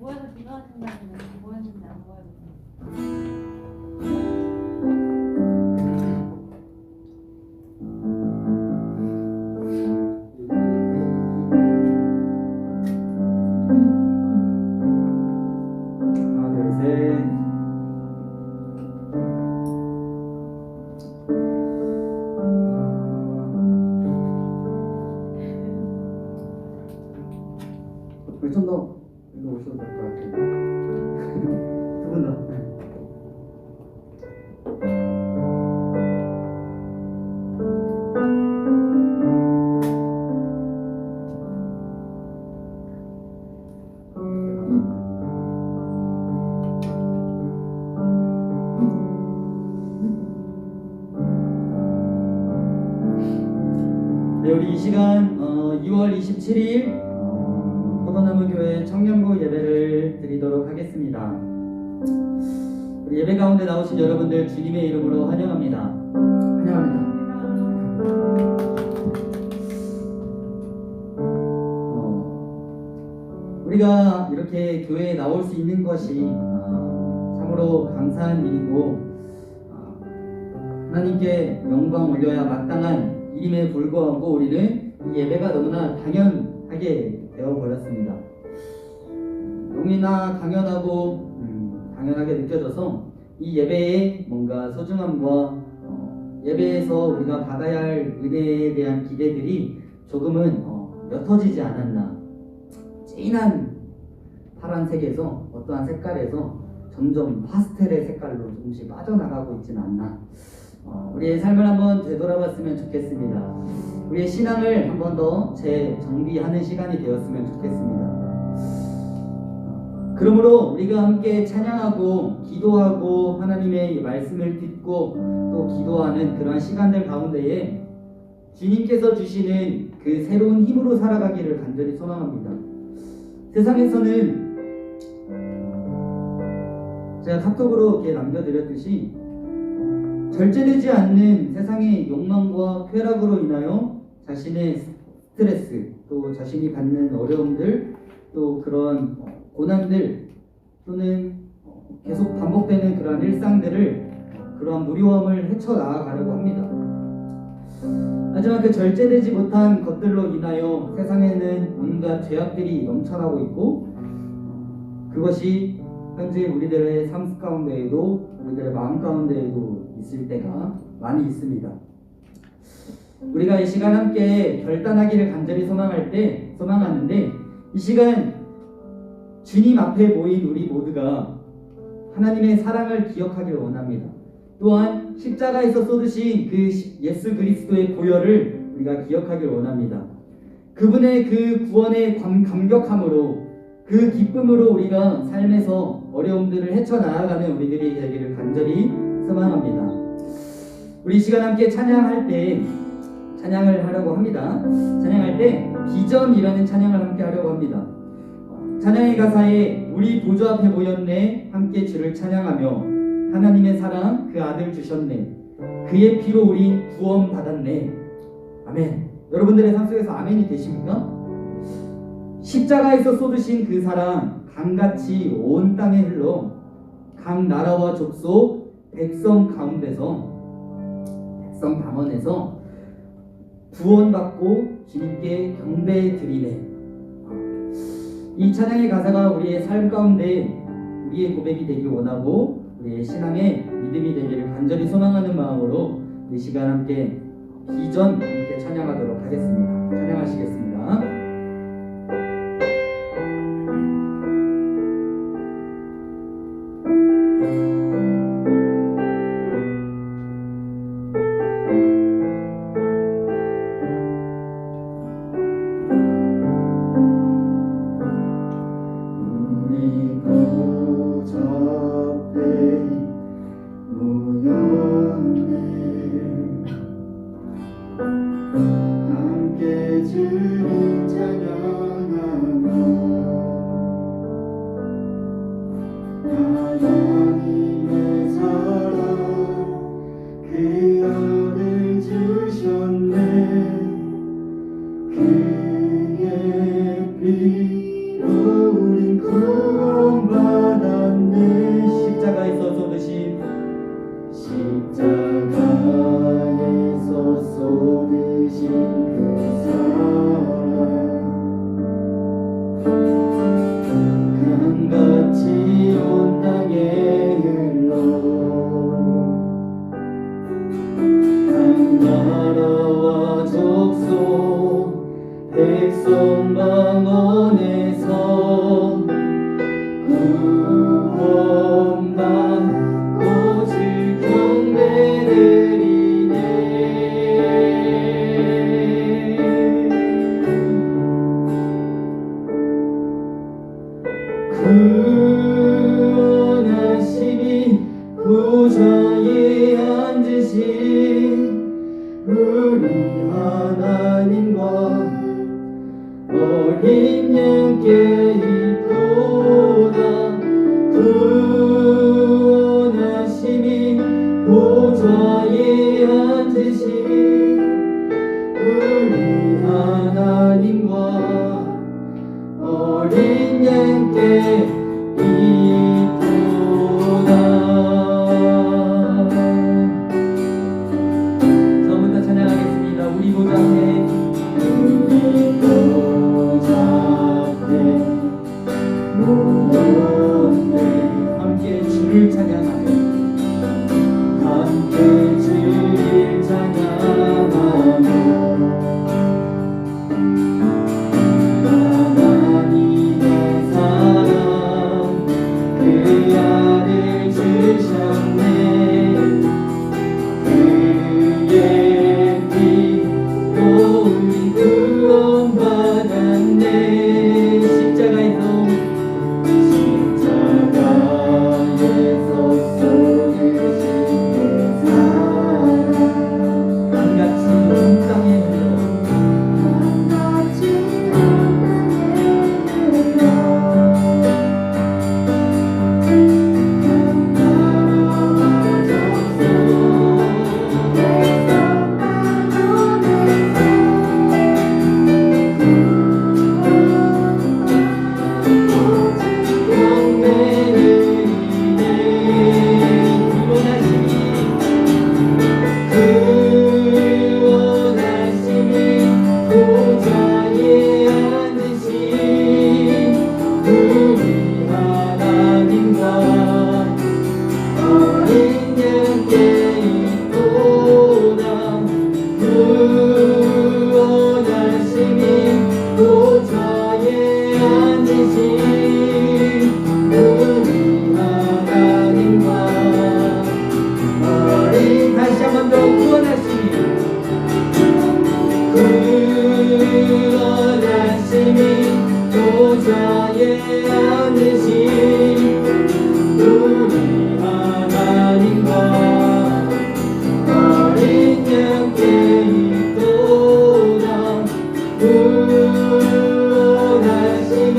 모여서 기도하신다면 모였는데 안 모여도 하나, 둘, 셋. 우리 좀더 이거 오셔도 될 것 같아요. 두 분 더. 네, 우리 이 시간 2월 27일 포도나무 교회 청년부 예배를 드리도록 하겠습니다. 우리 예배 가운데 나오신 여러분들 주님의 이름으로 환영합니다. 환영합니다. 우리가 이렇게 교회에 나올 수 있는 것이 참으로 감사한 일이고 하나님께 영광 올려야 마땅한 일임에 불구하고 우리는 이 예배가 너무나 당연하게 되어버렸습니다. 너무나 당연하고 당연하게 느껴져서 이 예배의 뭔가 소중함과 예배에서 우리가 받아야 할 은혜에 대한 기대들이 조금은 옅어지지 않았나. 진한 파란색에서 어떠한 색깔에서 점점 파스텔의 색깔로 조금씩 빠져나가고 있지는 않나. 우리의 삶을 한번 되돌아봤으면 좋겠습니다. 우리의 신앙을 한번 더 재정비하는 시간이 되었으면 좋겠습니다. 그러므로 우리가 함께 찬양하고 기도하고 하나님의 말씀을 듣고 또 기도하는 그러한 시간들 가운데에 주님께서 주시는 그 새로운 힘으로 살아가기를 간절히 소망합니다. 세상에서는 제가 카톡으로 이렇게 남겨드렸듯이 절제되지 않는 세상의 욕망과 쾌락으로 인하여 자신의 스트레스, 또 자신이 받는 어려움들, 또 그런 고난들, 또는 계속 반복되는 그러한 일상들을 그러한 무료함을 헤쳐나가려고 합니다. 하지만 그 절제되지 못한 것들로 인하여 세상에는 온갖 죄악들이 넘쳐나고 있고 그것이 현재 우리들의 삶 가운데에도 우리들의 마음 가운데에도 있을 때가 많이 있습니다. 우리가 이 시간 함께 결단하기를 간절히 소망하는데 이 시간 주님 앞에 모인 우리 모두가 하나님의 사랑을 기억하기를 원합니다. 또한 십자가에서 쏟으신 그 예수 그리스도의 보혈을 우리가 기억하기를 원합니다. 그분의 그 구원의 감격함으로 그 기쁨으로 우리가 삶에서 어려움들을 헤쳐나아가는 우리들이 되기를 간절히 소망합니다. 우리 이 시간 함께 찬양을 하려고 합니다. 찬양할 때 비전이라는 찬양을 함께 하려고 합니다. 찬양의 가사에 우리 보좌 앞에 모였네 함께 주를 찬양하며 하나님의 사랑 그 아들 주셨네 그의 피로 우리 구원 받았네. 아멘. 여러분들의 삶 속에서 아멘이 되십니까? 십자가에서 쏟으신 그 사랑 강같이 온 땅에 흘러 각 나라와 족속 백성 가운데서 백성 방언에서 구원받고 주님께 경배 드리네. 이 찬양의 가사가 우리의 삶 가운데 우리의 고백이 되길 원하고 우리의 신앙의 믿음이 되기를 간절히 소망하는 마음으로 이 시간 함께 비전 함께 찬양하도록 하겠습니다. 찬양하시겠습니다. 함께 주 구원하심이 보좌에 앉으신 우리 하나님과 어린 양께 있도다. 구원하심이 보좌에 앉으신 우리 하나님과 어린 양께 있도다. 저부터 찬양하겠습니다. 우리 보좌 앞에 함께 주를 찬양하며 함께 주를 찬양하며 하나님의 사랑 그 아들 주셨네. 그의 피로 우리 구원받았네. 십자가에서 강같이 온 땅에 흘러 다시 한 번 더 구원하심이 보좌에 앉으신 우리 하나님과 어린 양께 있도다. 구원하심이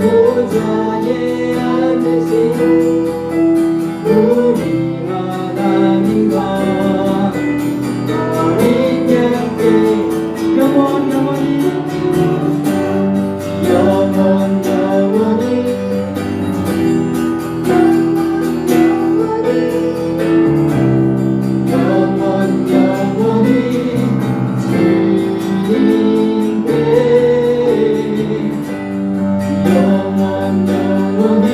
보좌에 앉으신 우리 하나님과 어린 양께 영원히 주님께 영원히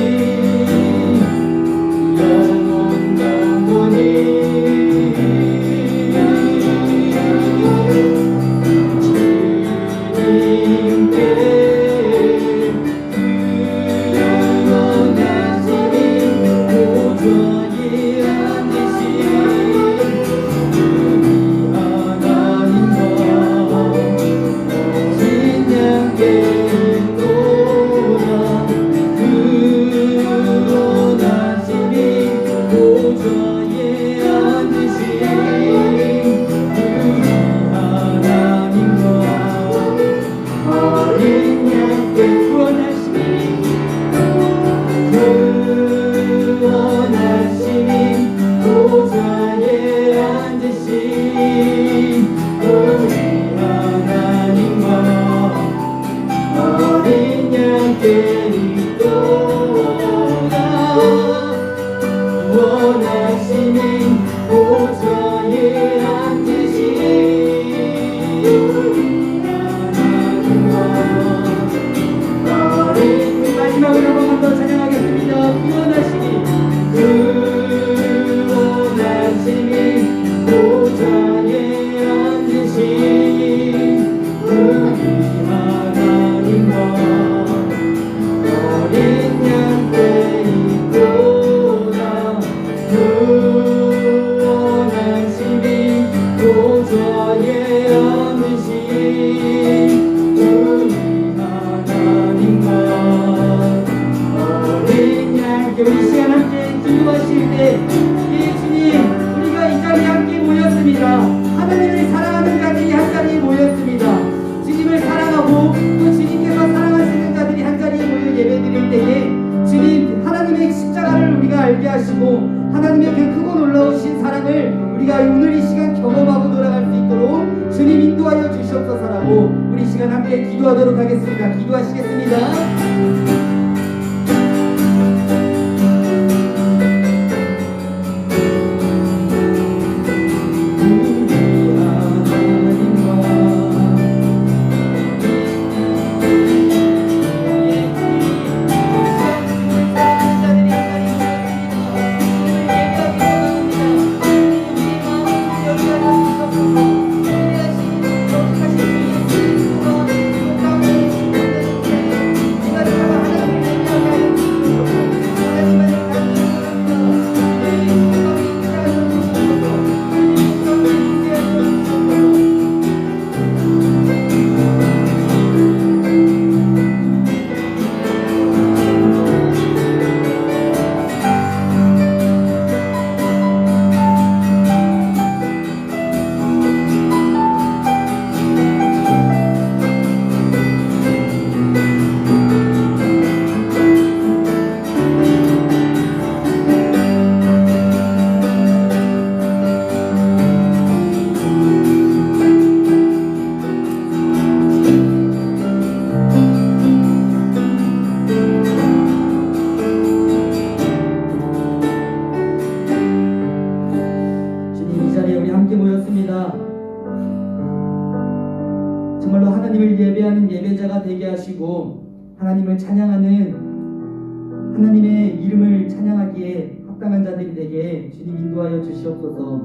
함께 기도하도록 하겠습니다. 기도하시겠습니다. 정말로 하나님을 예배하는 예배자가 되게 하시고 하나님을 찬양하는 하나님의 이름을 찬양하기에 합당한 자들이 되게 주님 인도하여 주시옵소서.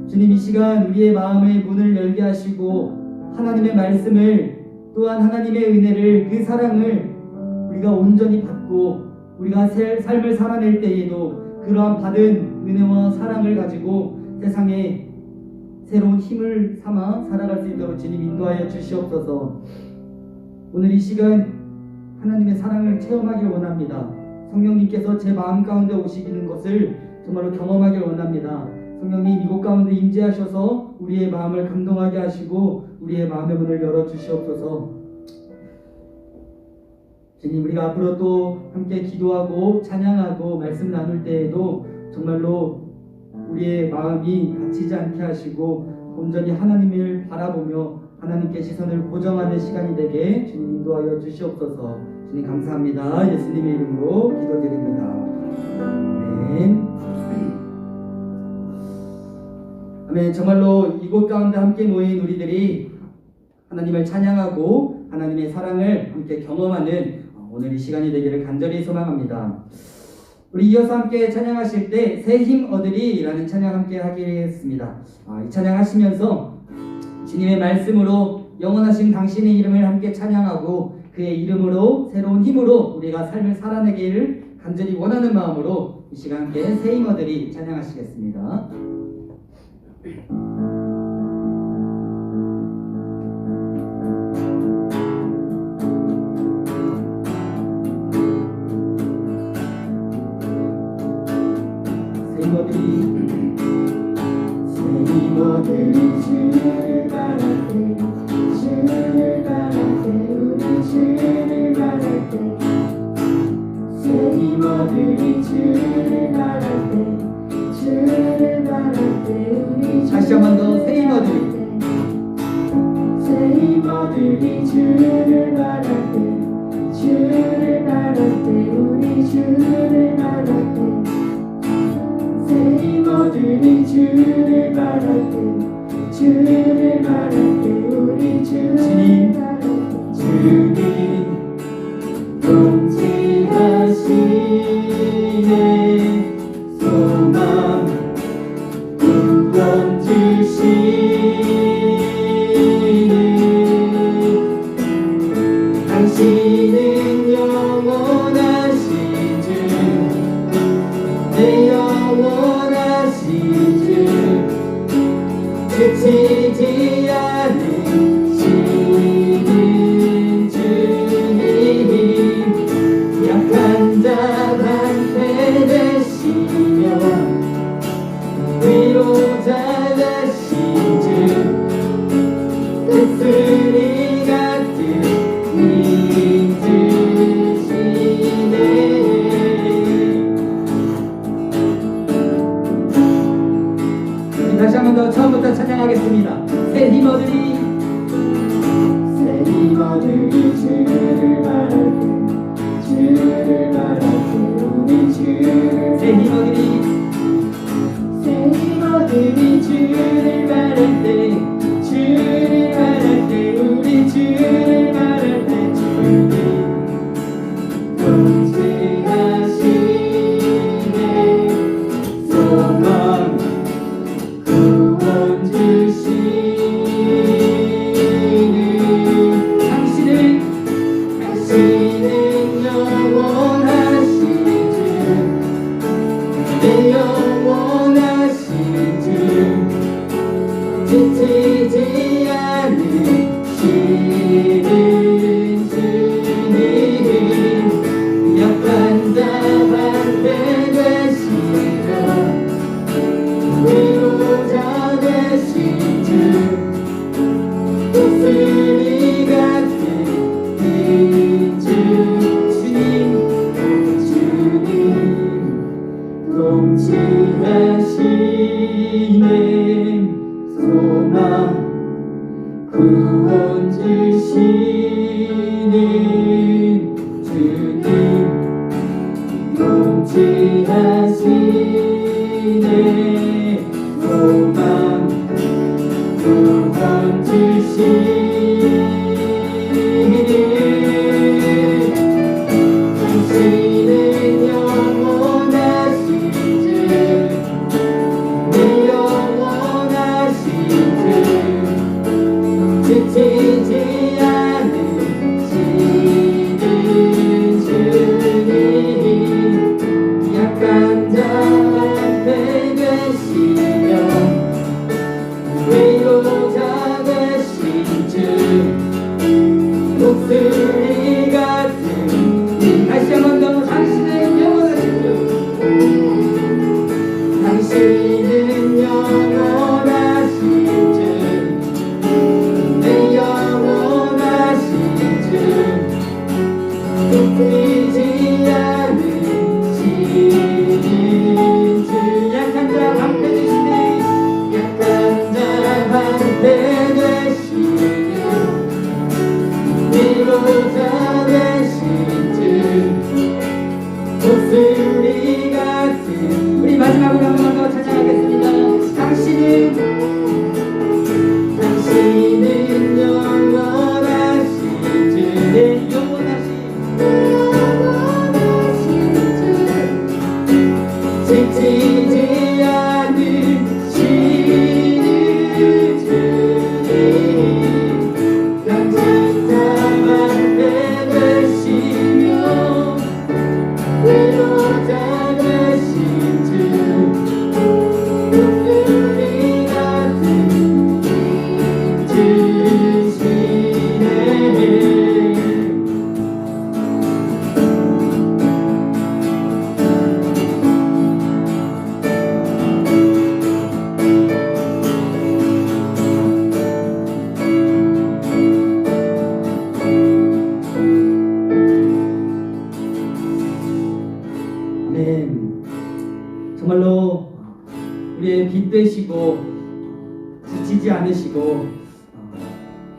주님 이 시간 우리의 마음의 문을 열게 하시고 하나님의 말씀을 또한 하나님의 은혜를 그 사랑을 우리가 온전히 받고 우리가 삶을 살아낼 때에도 그러한 받은 은혜와 사랑을 가지고 세상에 새로운 힘을 삼아 살아갈 수 있도록 주님 인도하여 주시옵소서. 오늘 이 시간 하나님의 사랑을 체험하길 원합니다. 성령님께서 제 마음 가운데 오시는 것을 정말로 경험하길 원합니다. 성령님 이곳 가운데 임재하셔서 우리의 마음을 감동하게 하시고 우리의 마음의 문을 열어주시옵소서. 주님 우리가 앞으로 또 함께 기도하고 찬양하고 말씀 나눌 때에도 정말로 우리의 마음이 갇히지 않게 하시고 온전히 하나님을 바라보며 하나님께 시선을 고정하는 시간이 되게 주님 인도하여 주시옵소서. 주님 감사합니다. 예수님의 이름으로 기도드립니다. 아멘. 아멘. 정말로 이곳 가운데 함께 모인 우리들이 하나님을 찬양하고 하나님의 사랑을 함께 경험하는 오늘 이 시간이 되기를 간절히 소망합니다. 우리 이어서 함께 찬양하실 때 새 힘 얻으리 라는 찬양 함께 하겠습니다. 이 찬양 하시면서 주님의 말씀으로 영원하신 당신의 이름을 함께 찬양하고 그의 이름으로 새로운 힘으로 우리가 삶을 살아내기를 간절히 원하는 마음으로 이 시간 함께 새 힘 얻으리 찬양하시겠습니다. 세이모들이 주를 바랄 때 주를 바랄 때 우리 주를 바랄 때 세이모들이 주를 바랄 때 주를 바랄 때 우리 다시 한 번 더 세이모들이 세이모들이 주를 바랄 때 주를 바랄 때 우리 주를 바랄 때 세이모들이 주를 바랄 때 주를 바랄 때 우리 주를 바랄 때 주님 통치하시네 소망 구원 주시네 통치하시네 소망 구원 주시기를 당신은 영원하신 주 내 영원하신 주 지치지 않으시는 주님 약한 자한테 되시며 위로자 되신 주 목소리 같은 다시 한 번 더 당신은 영원하신 주 당신은 영원하신 주 내 영원하신 주 끊이지 않으시는 주 약한 자 방패 되시네 약한 자 방패 되시며 위로자 되신 주 목소리 같은 우리 마지막으로 한 번 더 찬양하겠습니다. 당신은 영원하신 주 내 영원하신 지치지 않으시는 주님 당신 자만 되시며 위로자 되신 주 목소리 같은 주시네 아멘. 정말로 우리의 빛 되시고 지치지 않으시고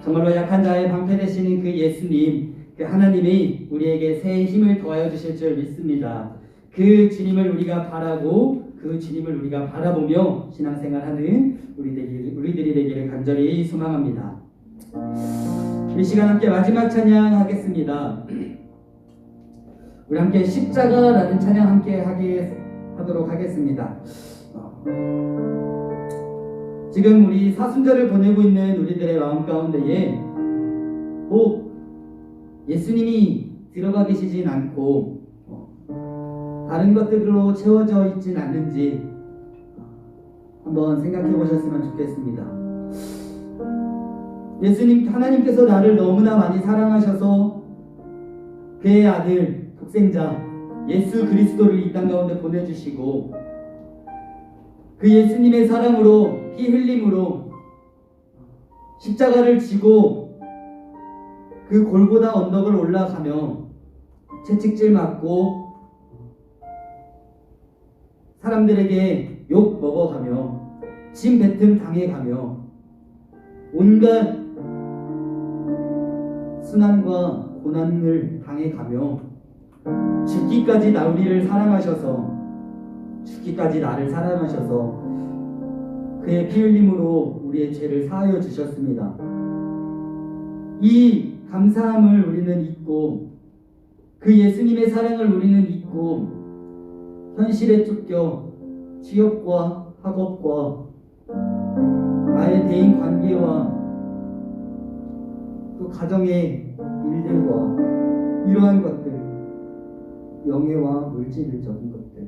정말로 약한 자의 방패 되시는 그 예수님 그 하나님이 우리에게 새 힘을 더하여 주실 줄 믿습니다. 그 주님을 우리가 바라고 그 주님을 우리가 바라보며 신앙생활하는 우리들이 되기를 간절히 소망합니다. 이 시간 함께 마지막 찬양하겠습니다. 우리 함께 십자가라는 찬양 함께 하도록 하겠습니다. 지금 우리 사순절을 보내고 있는 우리들의 마음 가운데에 꼭 예수님이 들어가 계시진 않고 다른 것들로 채워져 있진 않는지 한번 생각해 보셨으면 좋겠습니다. 하나님께서 나를 너무나 많이 사랑하셔서 그의 아들 독생자 예수 그리스도를 이 땅 가운데 보내주시고 그 예수님의 사랑으로 피 흘림으로 십자가를 지고 그 골고다 언덕을 올라가며 채찍질 맞고 사람들에게 욕 먹어가며 침 뱉음 당해가며 온갖 순환과 고난을 당해가며 죽기까지 우리를 사랑하셔서 죽기까지 나를 사랑하셔서 그의 피 흘림으로 우리의 죄를 사하여 주셨습니다. 이 감사함을 우리는 잊고 그 예수님의 사랑을 우리는 잊고 현실에 쫓겨 취업과 학업과 나의 대인 관계와 또 가정의 일들과 이러한 것들 명예와 물질적인 것들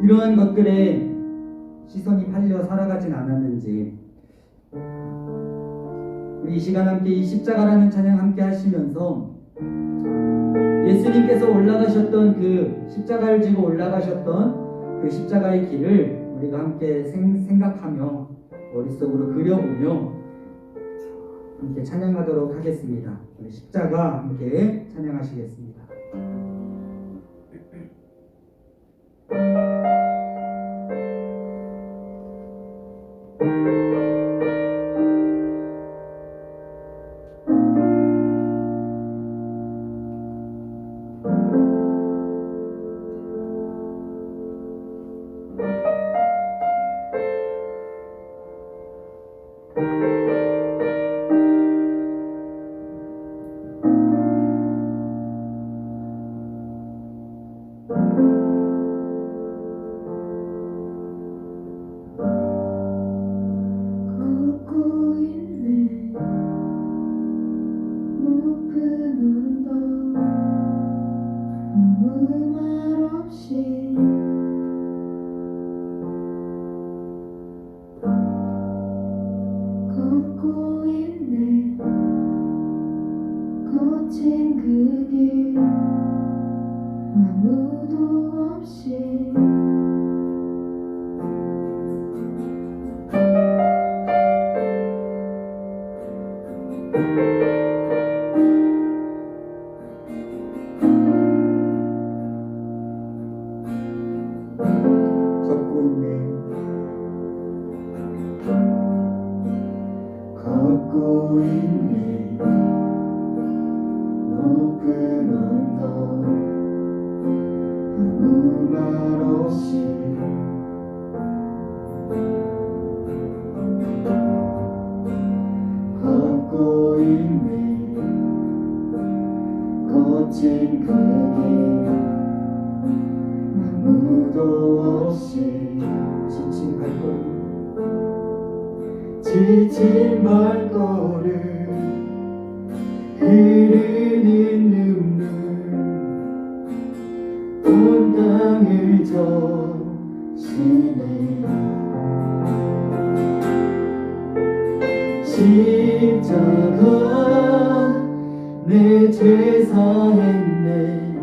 이러한 것들에 시선이 팔려 살아가진 않았는지 우리 이 시간 함께 이 십자가라는 찬양 함께 하시면서 예수님께서 올라가셨던 그 십자가를 지고 올라가셨던 그 십자가의 길을 우리가 함께 생각하며 머릿속으로 그려보며 함께 찬양하도록 하겠습니다. 우리 십자가 함께 찬양하시겠습니다. 아무 말 없이 걷고 있네. 거친 그 길 아무도 없이 걷고 있네. 걷고 있네. 높은 언덕 아무 말 없이 걷고 있네. 거친 그 길 아무도 없이 지친 발걸음 지친 발걸음 흐르는 눈물 온 땅을 적시네. 십자가 내 죄 사했네.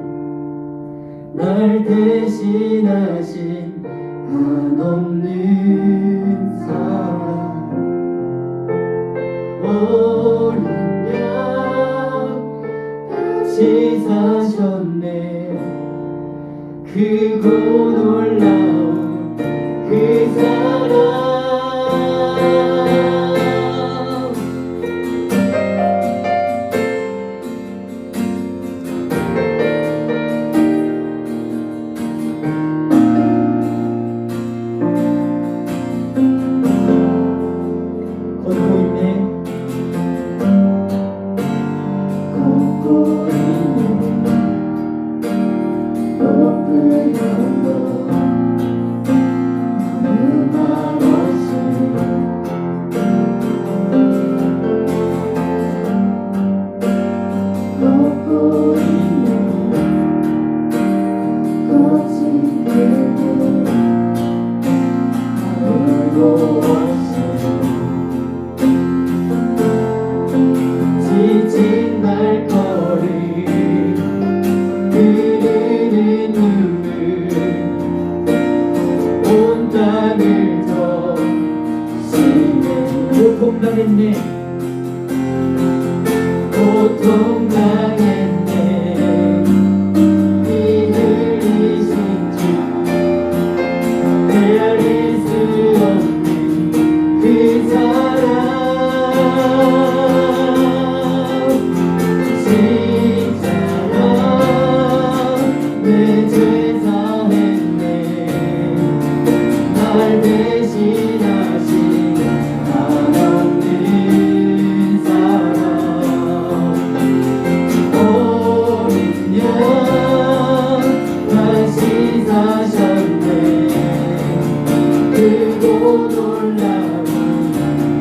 날 대신하신 한없는 사랑 어린 양 다시 사셨네. 크고 놀라운 그 사랑 걷고 있네. 걷고 있네. 높은 언덕 아무 말 없이 걷고 있네. 거친 그 길 아무도 없이 지친 발걸음 흐르는 눈물 온 땅을 적시네. 고통당했네. 고통당했네. 피 흘리신 주 헤아릴 수 없는 그 사랑 내 죄 사했네. 날 대신하신 한없는 사랑 어린 양 다시 사셨네. 크고 놀라운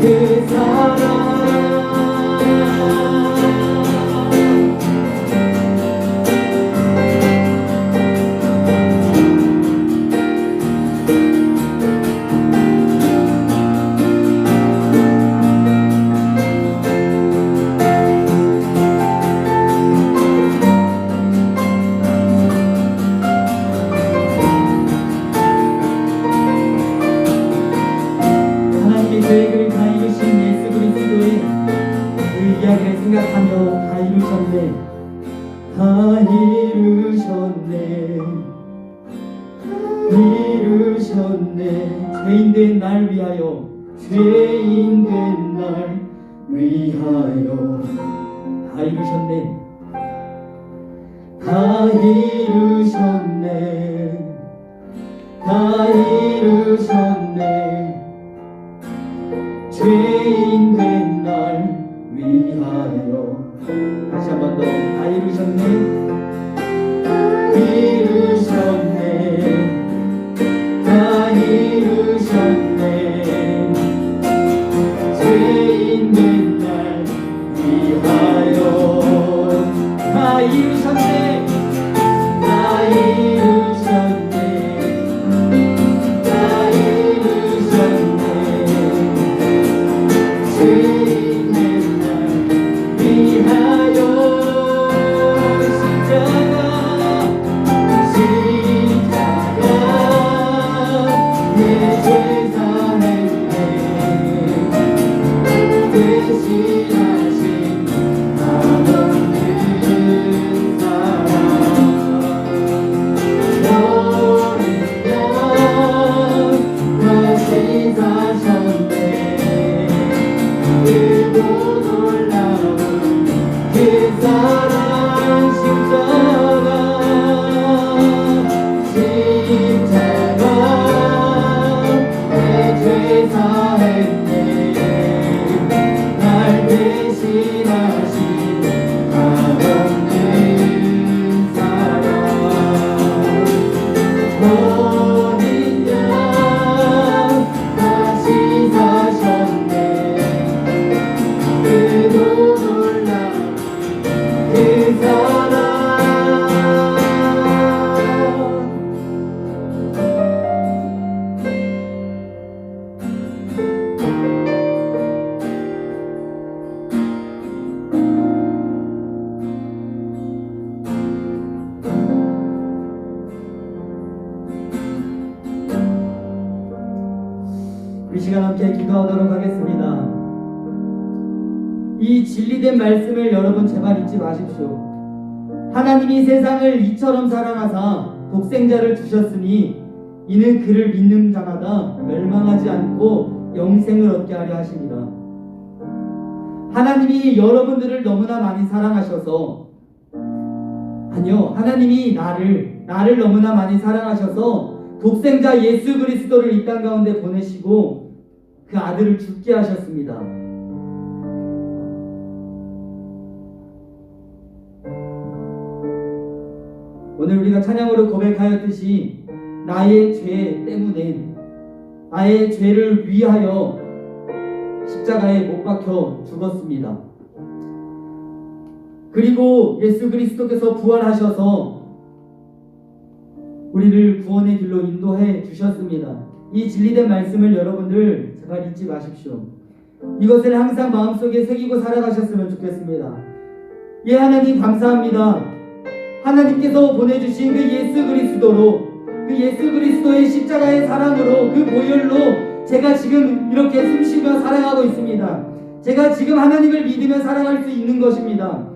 그 사랑 하나님의 계획을 다 이루신 예수 그리스도의 그 이야기를 생각하며 다 이루셨네. 다 이루셨네. 이루셨네. 죄인 된 날 위하여 죄인 된 날 위하여 다 이루셨네. 다 이루셨네. 다 이루셨네. 죄인 된 날 위하여 다시 한 번 더 다 이루셨네. 이루셨네. 다 이루셨네. 죄인 된 날 위하여 다 이루셨네. 다 시간 함께 기도하도록 하겠습니다. 이 진리된 말씀을 여러분 제발 잊지 마십시오. 하나님이 세상을 이처럼 사랑하사 독생자를 주셨으니 이는 그를 믿는 자마다 멸망하지 않고 영생을 얻게 하려 하십니다. 하나님이 여러분들을 너무나 많이 사랑하셔서, 아니요, 하나님이 나를 너무나 많이 사랑하셔서 독생자 예수 그리스도를 이 땅 가운데 보내시고 그 아들을 죽게 하셨습니다. 오늘 우리가 찬양으로 고백하였듯이 나의 죄 때문에, 나의 죄를 위하여 십자가에 못 박혀 죽었습니다. 그리고 예수 그리스도께서 부활하셔서 우리를 구원의 길로 인도해 주셨습니다. 이 진리된 말씀을 여러분들 제발 잊지 마십시오. 이것을 항상 마음속에 새기고 살아가셨으면 좋겠습니다. 예, 하나님 감사합니다. 하나님께서 보내주신 그 예수 그리스도로, 그 예수 그리스도의 십자가의 사랑으로, 그 보혈로 제가 지금 이렇게 숨쉬며 살아가고 있습니다. 제가 지금 하나님을 믿으며 살아갈 수 있는 것입니다.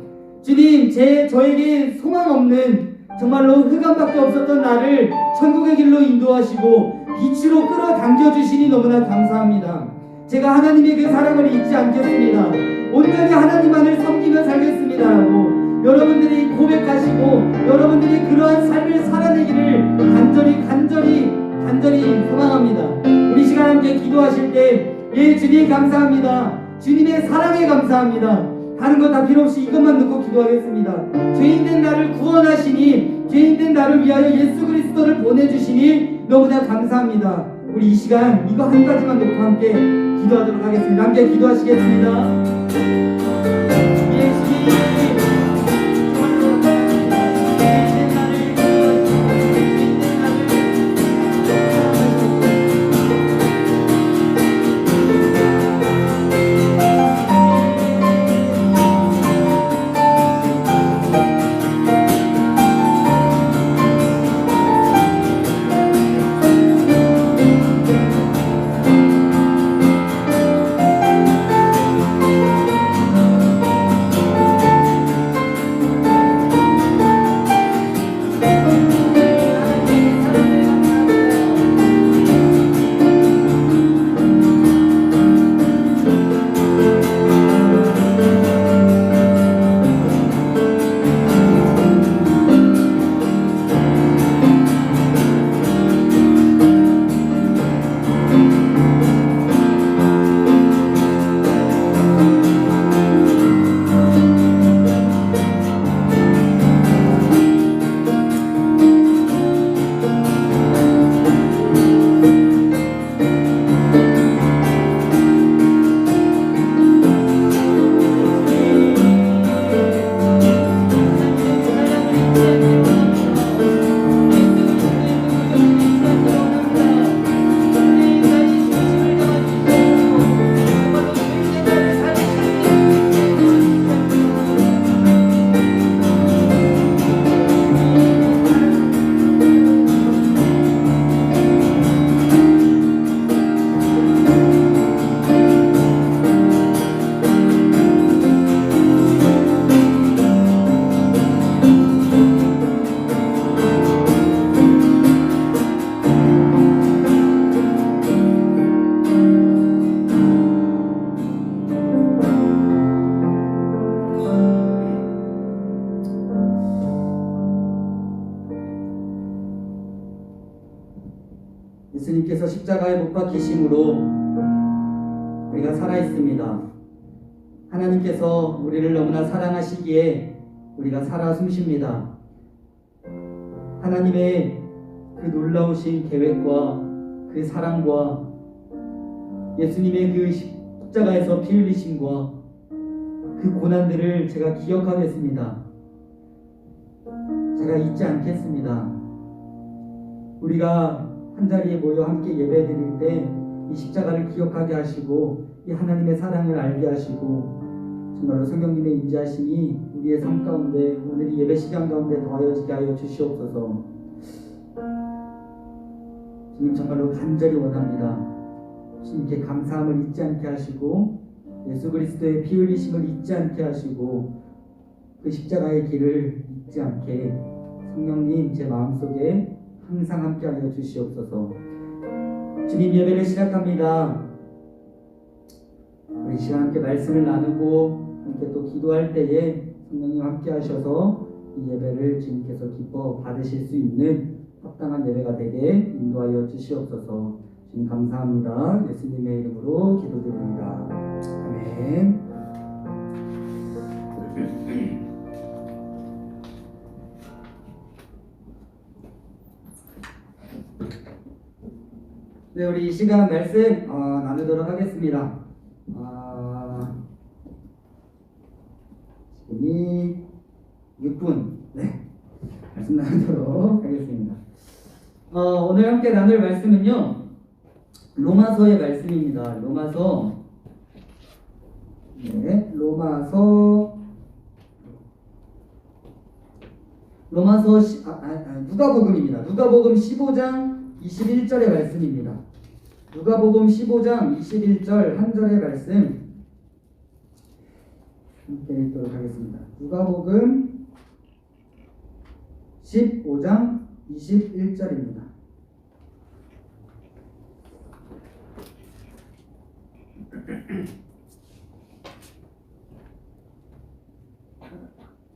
주님, 저에게 소망 없는 정말로 흑암밖에 없었던 나를 천국의 길로 인도하시고 빛으로 끌어당겨 주시니 너무나 감사합니다. 제가 하나님의 그 사랑을 잊지 않겠습니다. 온전히 하나님만을 섬기며 살겠습니다라고 여러분들이 고백하시고 여러분들이 그러한 삶을 살아내기를 간절히 소망합니다. 우리 시간 함께 기도하실 때, 예, 주님 감사합니다. 주님의 사랑에 감사합니다. 다른 거 다 필요 없이 이것만 듣고 기도하겠습니다. 죄인된 나를 구원하시니, 죄인된 나를 위하여 예수 그리스도를 보내주시니 너무나 감사합니다. 우리 이 시간 이거 한 가지만 놓고 함께 기도하도록 하겠습니다. 함께 기도하시겠습니다. 예, 주님. 예수님께서 십자가에 못 박히심으로 우리가 살아있습니다. 하나님께서 우리를 너무나 사랑하시기에 우리가 살아 숨쉽니다. 하나님의 그 놀라우신 계획과 그 사랑과 예수님의 그 십자가에서 피 흘리심과 그 고난들을 제가 기억하겠습니다. 제가 잊지 않겠습니다. 우리가 한자리에 모여 함께 예배 드릴 때 이 십자가를 기억하게 하시고 이 하나님의 사랑을 알게 하시고 정말로 성령님의 임재하심이 우리의 삶 가운데 오늘 이 예배 시간 가운데 더하여지게 하여 주시옵소서. 주님 정말로 간절히 원합니다. 주님께 감사함을 잊지 않게 하시고 예수 그리스도의 피 흘리심을 잊지 않게 하시고 그 십자가의 길을 잊지 않게 성령님 제 마음속에 항상 함께하여 주시옵소서. 주님 예배를 시작합니다. 우리 시간 함께 말씀을 나누고 함께 또 기도할 때에 성령님 함께 하셔서 이 예배를 주님께서 기뻐 받으실 수 있는 합당한 예배가 되게 인도하여 주시옵소서. 주님 감사합니다. 예수님의 이름으로 기도드립니다. 아멘. 네, 우리 이 시간 말씀 나누도록 하겠습니다. 지금이 6분. 네, 말씀 나누도록 하겠습니다. 오늘 함께 나눌 말씀은요, 로마서의 말씀입니다. 로마서 누가복음입니다. 누가복음 15장 21절의 말씀입니다. 누가복음 15장 21절 한 절의 말씀 함께 읽도록 하겠습니다. 누가복음 15장 21절입니다.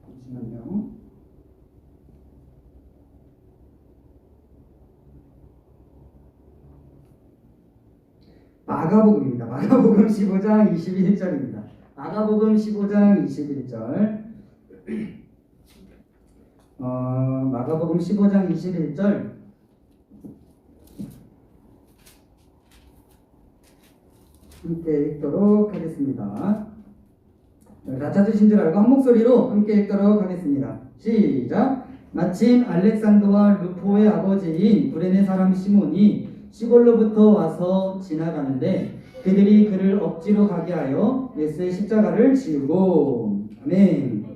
잠시만요. 마가복음입니다. 마가복음 15장 21절입니다. 마가복음 15장 21절. 마가복음 15장 21절. 함께 읽도록 하겠습니다. 다 찾으신 줄 알고 한 목소리로 함께 읽도록 하겠습니다. 시작. 마침 알렉산더와 루포의 아버지인 구레네 사람 시몬이 시골로부터 와서 지나가는데 그들이 그를 억지로 가게 하여 예수의 십자가를 지우고. 아멘.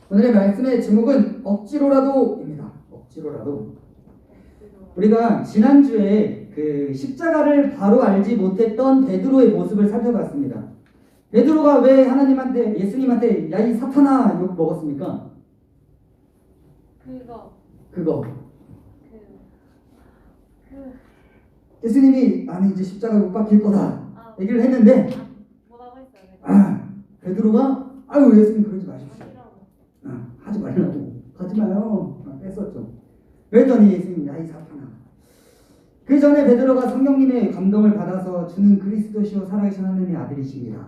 오늘의 말씀의 제목은 억지로라도입니다. 억지로라도. 우리가 지난주에 그 십자가를 바로 알지 못했던 베드로의 모습을 살펴봤습니다. 베드로가 왜 하나님한테, 예수님한테 야 이 사탄아 욕 먹었습니까? 그거. 예수님이 나는 이제 십자가에 못 박힐 거다 얘기를 했는데 뭐라고 했어요? 베드로가 아유 예수님 그러지 마십시오. 하지 말라고. 가지 마요. 뺐었죠. 그랬더니 예수님 야 이 사탄아. 그 전에 베드로가 성령님의 감동을 받아서 주는 그리스도시요 살아계신 하나님의 아들이십니다.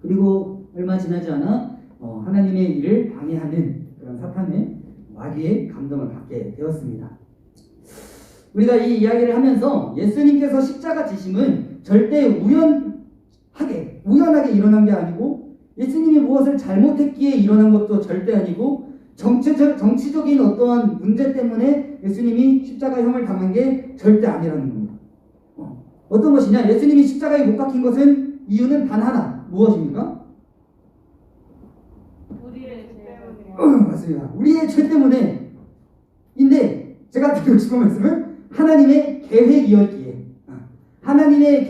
그리고 얼마 지나지 않아 하나님의 일을 방해하는 그런 사탄의 마귀의 감동을 받게 되었습니다. 우리가 이 이야기를 하면서 예수님께서 십자가 지심은 절대 우연하게 일어난 게 아니고 예수님이 무엇을 잘못했기에 일어난 것도 절대 아니고 정치적인 어떠한 문제 때문에 예수님이 십자가형을 당한 게 절대 아니라는 겁니다. 어떤 것이냐? 예수님이 십자가에 못 박힌 것은 이유는 단 하나. 무엇입니까? 우리의 죄 때문에. 맞습니다. 우리의 죄 때문에. 인데 제가 드리고 싶은 말씀은 하나님의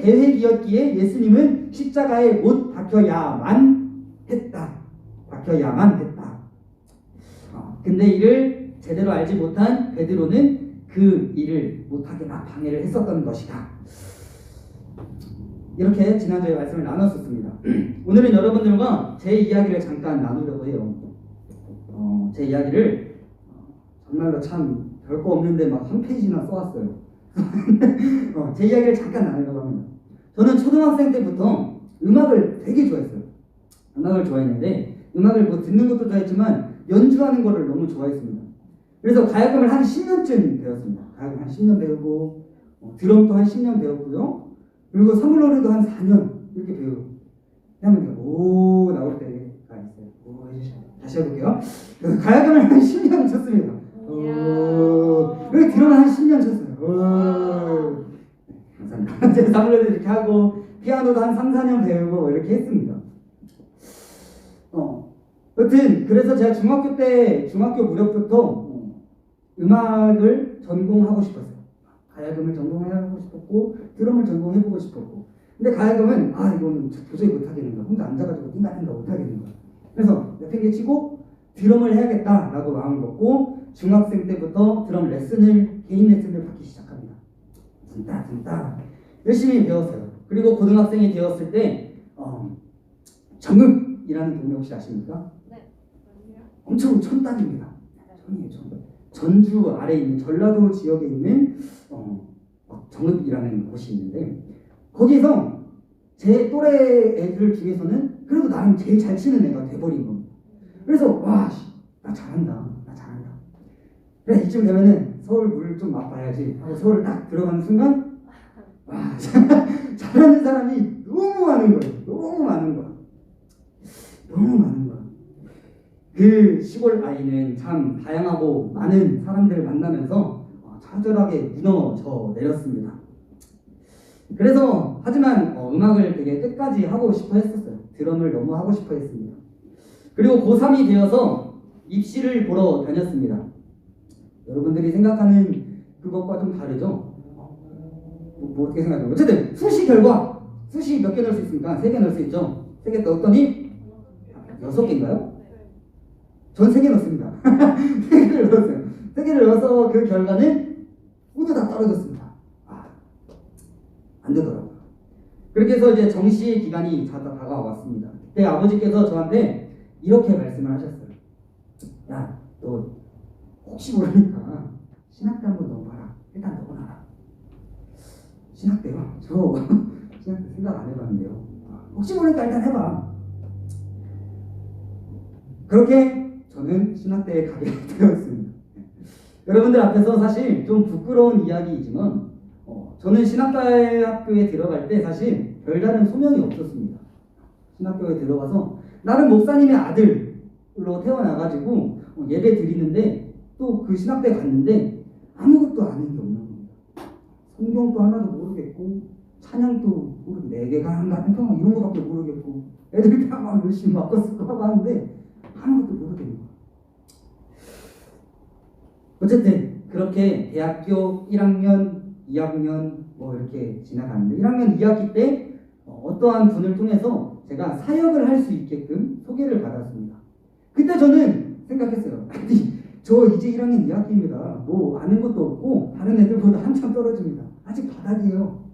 계획이었기에 예수님은 십자가에 못 박혀야만 했다. 근데 이를 제대로 알지 못한 베드로는 그 일을 못하게 막 방해를 했었던 것이다. 이렇게 지난주에 말씀을 나눴었습니다. 오늘은 여러분들과 제 이야기를 잠깐 나누려고 해요. 제 이야기를 정말로 참 별거 없는데 막 한 페이지나 써왔어요. 제 이야기를 잠깐 나누려고 합니다. 저는 초등학생 때부터 음악을 되게 좋아했어요. 음악을 좋아했는데 음악을 뭐 듣는 것도 좋아했지만 연주하는 거를 너무 좋아했습니다. 그래서 가야금을 한 10년쯤 배웠습니다. 가야금 한 10년 배우고 드럼도 한 10년 배웠고요. 그리고 사물놀이도 한 4년 이렇게 배우고 하면 오 나올 때가 있어요. 오 해주시죠. 다시 해볼게요. 그래서 가야금을 한 10년 쳤습니다. 그리고 드럼을 한 10년 쳤어요. 감사합니다. 제가 사물놀이도 이렇게 하고 피아노도 한 3, 4년 배우고 이렇게 했습니다. 여튼 그래서 제가 중학교 무렵부터 음악을 전공하고 싶었어요. 가야금을 전공해보고 싶었고 드럼을 전공해보고 싶었고, 근데 가야금은 이거는 도저히 못하겠는 거야. 혼자 앉아가지고 띵가띵가 못하겠는 거야. 그래서 내팽개치고 드럼을 해야겠다라고 마음을 먹고 중학생 때부터 드럼 레슨을, 개인 레슨을 받기 시작합니다. 진짜 열심히 배웠어요. 그리고 고등학생이 되었을 때 정읍이라는 동네 혹시 아십니까? 네. 아니요. 엄청 촌땅입니다. 촌이에요, 촌. 전주 아래에 있는 전라도 지역에 있는 정읍이라는 곳이 있는데, 거기서 제 또래 애들 중에서는 그래도 나름 제일 잘 치는 애가 돼버린 겁니다. 그래서 나 잘한다. 그래, 이쯤 되면은 서울 물 좀 맛봐야지 하고 서울 딱 들어가는 순간 잘하는 사람이 너무 많은 거예요. 너무 많은 거야. 그 시골 아이는 참 다양하고 많은 사람들을 만나면서 처절하게 무너져 내렸습니다. 그래서 하지만 음악을 되게 끝까지 하고 싶어 했었어요. 드럼을 너무 하고 싶어 했습니다. 그리고 고3이 되어서 입시를 보러 다녔습니다. 여러분들이 생각하는 그것과 좀 다르죠? 뭐 어떻게 생각해요? 어쨌든 수시 결과, 수시 몇 개 넣을 수 있습니까? 3개 넣을 수 있죠? 3개 넣었더니 6개인가요? 전 3개 넣었습니다. 3개를 넣었어요. 3개를 넣어서 그 결과는 모두 다 떨어졌습니다. 안 되더라고요. 그렇게 해서 이제 정시 기간이 다가왔습니다. 그때 아버지께서 저한테 이렇게 말씀을 하셨어요. 야, 너 혹시 모르니까 신학대 한번 넣어봐라. 일단 넣어놔라. 신학대요? 저 신학대 생각 안 해봤는데요. 혹시 모르니까 일단 해봐. 그렇게 저는 신학대에 가게 되었습니다. 여러분들 앞에서 사실 좀 부끄러운 이야기이지만 저는 신학대학교에 들어갈 때 사실 별다른 소명이 없었습니다. 신학교에 들어가서 나는 목사님의 아들로 태어나가지고 예배 드리는데, 또 그 신학대 갔는데 아무것도 아는 게 없는 겁니다. 성경도 하나도 모르겠고 찬양도 모르고 4개가 한평 이런 거밖에 모르겠고 애들이 다 막 열심히 바꿔 쓰고 하고 하는데 아무것도 모르겠는 거예요. 어쨌든 그렇게 대학교 1학년, 2학년 이렇게 지나가는데 1학년 2학기 때 어떠한 분을 통해서 제가 사역을 할 수 있게끔 소개를 받았습니다. 그때 저는 생각했어요. 아니, 저 이제 1학년 2학기입니다. 뭐 아는 것도 없고 다른 애들보다 한참 떨어집니다. 아직 바닥이에요.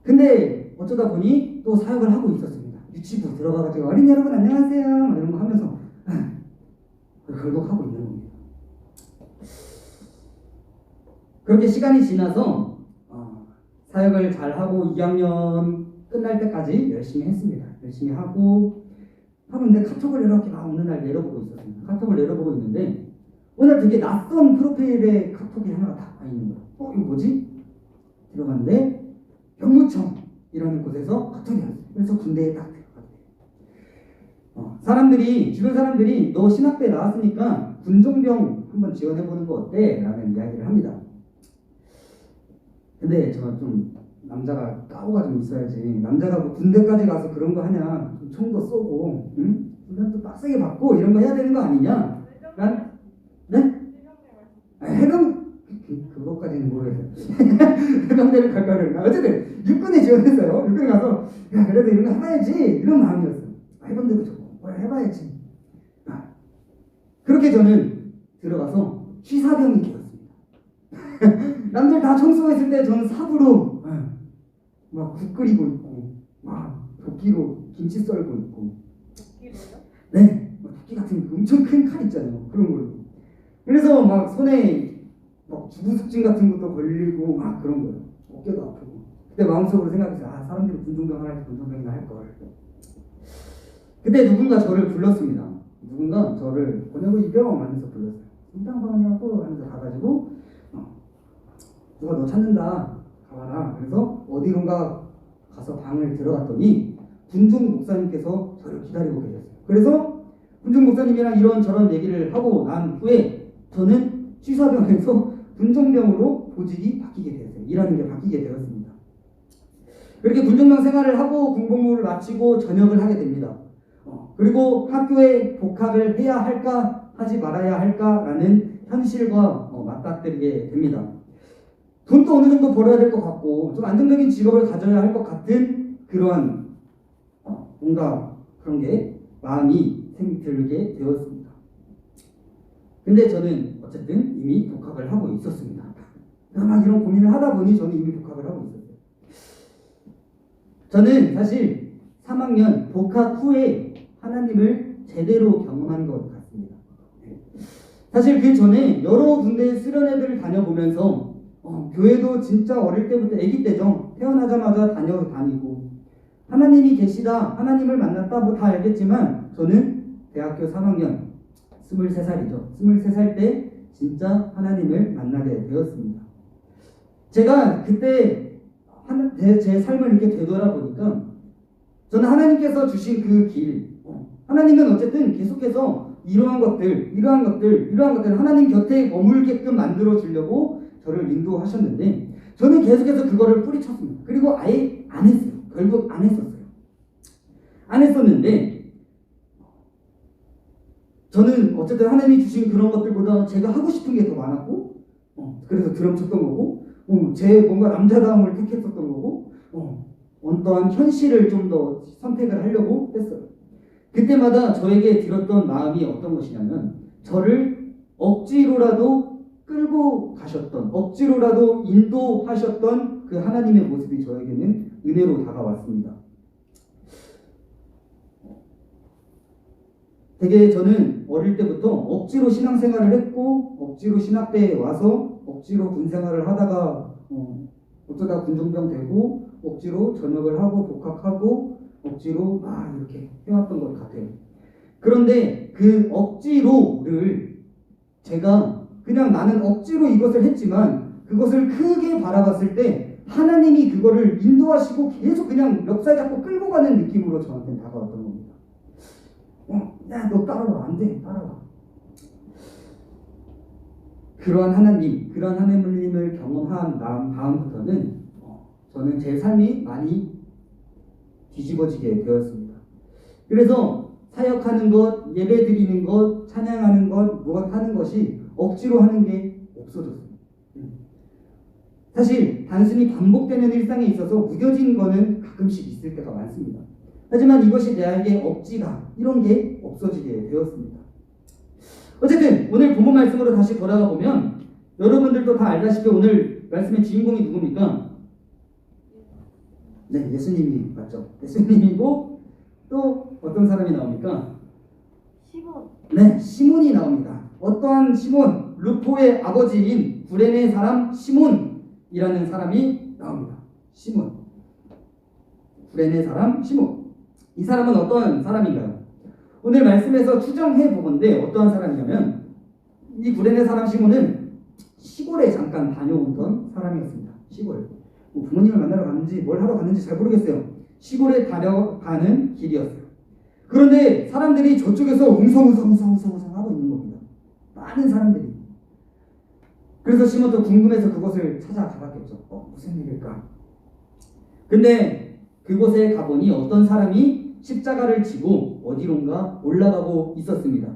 근데 어쩌다 보니 또 사역을 하고 있었습니다. 유치부 들어가가지고 어린이 여러분 안녕하세요 이런 거 하면서 결국 하고 있는 겁니다. 그렇게 시간이 지나서 사역을 잘하고 2학년 끝날 때까지 열심히 했습니다. 열심히 하고 하는데 카톡을 이렇게 막 어느 날 내려보고 있었습니다. 카톡을 내려보고 있는데 오늘 되게 낯선 프로필의 카톡이 하나가 딱 와 있는 거예요. 이거 뭐지? 들어갔는데 병무청이라는 곳에서 카톡이 왔어요. 그래서 군대에 딱 들어갔대요. 주변 사람들이 너 신학대 나왔으니까 군종병 한번 지원해보는 거 어때? 라는 이야기를 합니다. 근데 제가 좀 남자가 까고가 좀 있어야지. 남자가 뭐 군대까지 가서 그런 거 하냐? 총도 쏘고, 응? 훈련도 빡세게 받고 이런 거 해야 되는 거 아니냐? 네? 해병 그것까지는 모르겠어요. 해병대를 갈까를 어쨌든 육군에 지원했어요. 육군에 가서 야 그래도 이런 거 해봐야지 이런 마음이었어요. 해병대도 좋고 뭘 해봐야지. 그렇게 저는 들어가서 취사병이 되었습니다. 남들 다 청소했을 때 저는 삽으로 막 국 끓이고 있고 막 도끼로 김치 썰고 있고. 도끼로요? 네, 도끼 같은 엄청 큰 칼 있잖아요. 그런 걸로. 그래서 막 손에 막 주부습진 같은 것도 걸리고 막 그런 거예요. 어깨도 아프고. 그때 마음속으로 생각했어요. 사람들이 군종병 할지 군종병이나 할 걸. 그때 누군가 저를 불렀습니다. 누군가 저를 권혁우 이병 하면서 불렀어요. 인당방이하고 하면서 가가지고 누가 너 찾는다 가봐라. 그래서 어디론가 가서 방을 들어갔더니 군중 목사님께서 저를 기다리고 계셨어요. 그래서 군중 목사님이랑 이런저런 얘기를 하고 난 후에 저는 취사병에서 군종병으로 보직이 바뀌게 되었어요. 일하는 게 바뀌게 되었습니다. 그렇게 군종병 생활을 하고 군복무를 마치고 전역을 하게 됩니다. 그리고 학교에 복학을 해야 할까 하지 말아야 할까라는 현실과 맞닥뜨리게 됩니다. 돈도 어느 정도 벌어야 될 것 같고 좀 안정적인 직업을 가져야 할 것 같은 그러한 뭔가 그런 게 마음이 들게 되었습니다. 근데 저는 어쨌든 이미 복학을 하고 있었습니다. 막 이런 고민을 하다 보니 저는 이미 복학을 하고 있었어요. 저는 사실 3학년 복학 후에 하나님을 제대로 경험한 것 같습니다. 사실 그 전에 여러 군데 수련회들을 다녀보면서 교회도 진짜 어릴 때부터 아기 때죠. 태어나자마자 다니고 하나님이 계시다, 하나님을 만났다 뭐 다 알겠지만 저는 대학교 3학년 23살이죠. 23살 때 진짜 하나님을 만나게 되었습니다. 제가 그때 제 삶을 이렇게 되돌아보니까 저는 하나님께서 주신 그 길, 하나님은 어쨌든 계속해서 이러한 것들 하나님 곁에 머물게끔 만들어 주려고 저를 인도하셨는데 저는 계속해서 그거를 뿌리쳤습니다. 그리고 아예 안 했어요. 결국 안 했었어요. 안 했었는데 저는 어쨌든 하나님이 주신 그런 것들보다 제가 하고 싶은 게 더 많았고 그래서 드럼 쳤던 거고 제 뭔가 남자다움을 택했었던 거고 어떠한 현실을 좀 더 선택을 하려고 했어요. 그때마다 저에게 들었던 마음이 어떤 것이냐면 저를 억지로라도 끌고 가셨던, 억지로라도 인도하셨던 그 하나님의 모습이 저에게는 은혜로 다가왔습니다. 되게 저는 어릴 때부터 억지로 신앙생활을 했고 억지로 신학대에 와서 억지로 군생활을 하다가 어쩌다 군종병 되고 억지로 전역을 하고 복학하고 억지로 막 이렇게 해왔던 것 같아요. 그런데 그 억지로를 제가 그냥 나는 억지로 이것을 했지만 그것을 크게 바라봤을 때 하나님이 그거를 인도하시고 계속 그냥 멱살 잡고 끌고 가는 느낌으로 저한테 다가왔던 겁니다. 야, 너 따라와. 안 돼. 따라와. 그러한 하나님을 경험한 다음부터는 저는 제 삶이 많이 뒤집어지게 되었습니다. 그래서 사역하는 것, 예배 드리는 것, 찬양하는 것, 무엇하는 것이 억지로 하는 게 없어졌어요. 사실 단순히 반복되는 일상에 있어서 무뎌진 거는 가끔씩 있을 때가 많습니다. 하지만 이것이 내게 억지가 이런 게 없어지게 되었습니다. 어쨌든 오늘 본문 말씀으로 다시 돌아가 보면 여러분들도 다 알다시피 오늘 말씀의 주인공이 누굽니까? 네, 예수님이 맞죠. 예수님이고 또 어떤 사람이 나옵니까? 시몬. 네, 시몬이 나옵니다. 어떠한 시몬? 루포의 아버지인 구레네 사람 시몬이라는 사람이 나옵니다. 시몬. 구레네 사람 시몬. 이 사람은 어떤 사람인가요? 오늘 말씀에서 추정해 보건대 어떠한 사람이냐면 이 구레네 사람 시몬은 시골에 잠깐 다녀오던 사람이었습니다. 시골. 부모님을 만나러 갔는지 뭘 하러 갔는지 잘 모르겠어요. 시골에 다녀가는 길이었어요. 그런데 사람들이 저쪽에서 웅성웅성 하고 있는 겁니다. 많은 사람들이. 그래서 시몬도 궁금해서 그곳을 찾아가봤겠죠. 무슨 일일까? 근데 그곳에 가보니 어떤 사람이 십자가를 지고 어디론가 올라가고 있었습니다.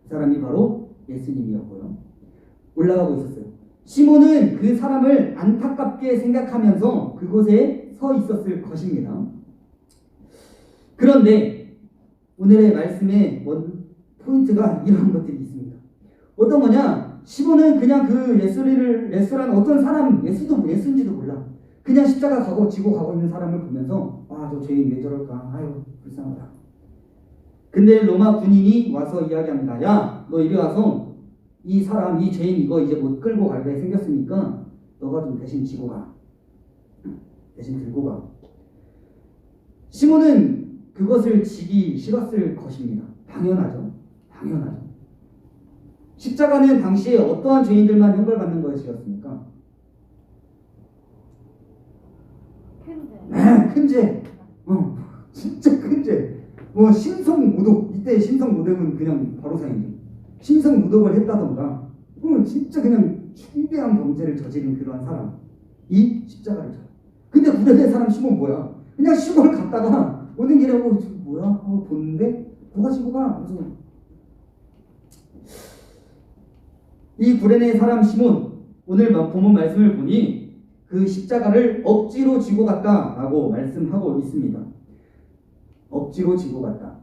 그 사람이 바로 예수님이었고요. 올라가고 있었어요. 시몬은 그 사람을 안타깝게 생각하면서 그곳에 서 있었을 것입니다. 그런데 오늘의 말씀의 포인트가 이런 것들이 있습니다. 어떤 거냐? 시몬은 그냥 그 예수란 어떤 사람, 예수인지도 몰라. 그냥 십자가 지고 가고 있는 사람을 보면서 저 죄인 왜 저럴까? 아유 불쌍하다. 근데 로마 군인이 와서 이야기합니다. 야, 너 이리 와서 이 사람, 이 죄인 이거 이제 못 끌고 갈게 생겼으니까 너가 좀 대신 지고 가. 대신 들고 가. 시몬은 그것을 지기 싫었을 것입니다. 당연하죠. 십자가는 당시에 어떠한 죄인들만 형벌받는 것이었습니까? 큰 죄. 진짜 큰 죄. 신성모독. 이때 신성모독은 그냥 바로 사형이죠. 신성모독을 했다던가 진짜 그냥 중대한 범죄를 저지른 그러한 사람이 십자가를 져요. 근데 구레네 사람 시몬 뭐야? 그냥 시골 갔다가 오는 길에 뭐야? 보는데 뭐가 지고 가? 그래서 이 구레네 사람 시몬 오늘 본문 말씀을 보니 그 십자가를 억지로 지고 갔다라고 말씀하고 있습니다. 억지로 지고 갔다.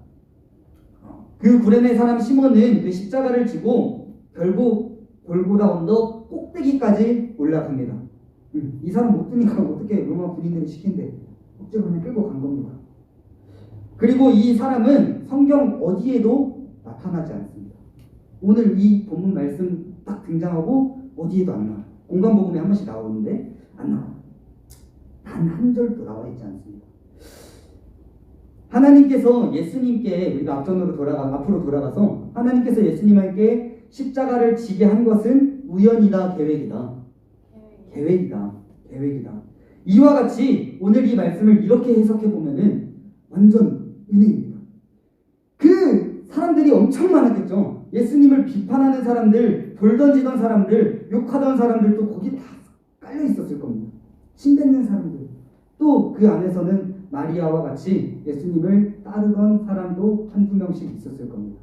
그 구레네 사람 시몬은 그 십자가를 지고 결국 골고다 언덕 꼭대기까지 올라갑니다. 이 사람 못 드니까 어떻게 로마 군인들이 시킨대. 억지로 그냥 끌고 간 겁니다. 그리고 이 사람은 성경 어디에도 나타나지 않습니다. 오늘 이 본문 말씀 딱 등장하고 어디에도 안 나와요. 공간복음에 한 번씩 나오는데 안 나와요. 단 한 절도 나와 있지 않습니다. 하나님께서 예수님께, 우리가 앞으로 돌아가서 하나님께서 예수님에게 십자가를 지게 한 것은 우연이다, 계획이다. 계획이다. 이와 같이 오늘 이 말씀을 이렇게 해석해 보면은 완전 은혜입니다. 그 사람들이 엄청 많았겠죠. 예수님을 비판하는 사람들, 돌 던지던 사람들, 욕하던 사람들도 거기 다 깔려 있었을 겁니다. 침뱉는 사람들, 또 그 안에서는 마리아와 같이 예수님을 따르던 사람도 한두 명씩 있었을 겁니다.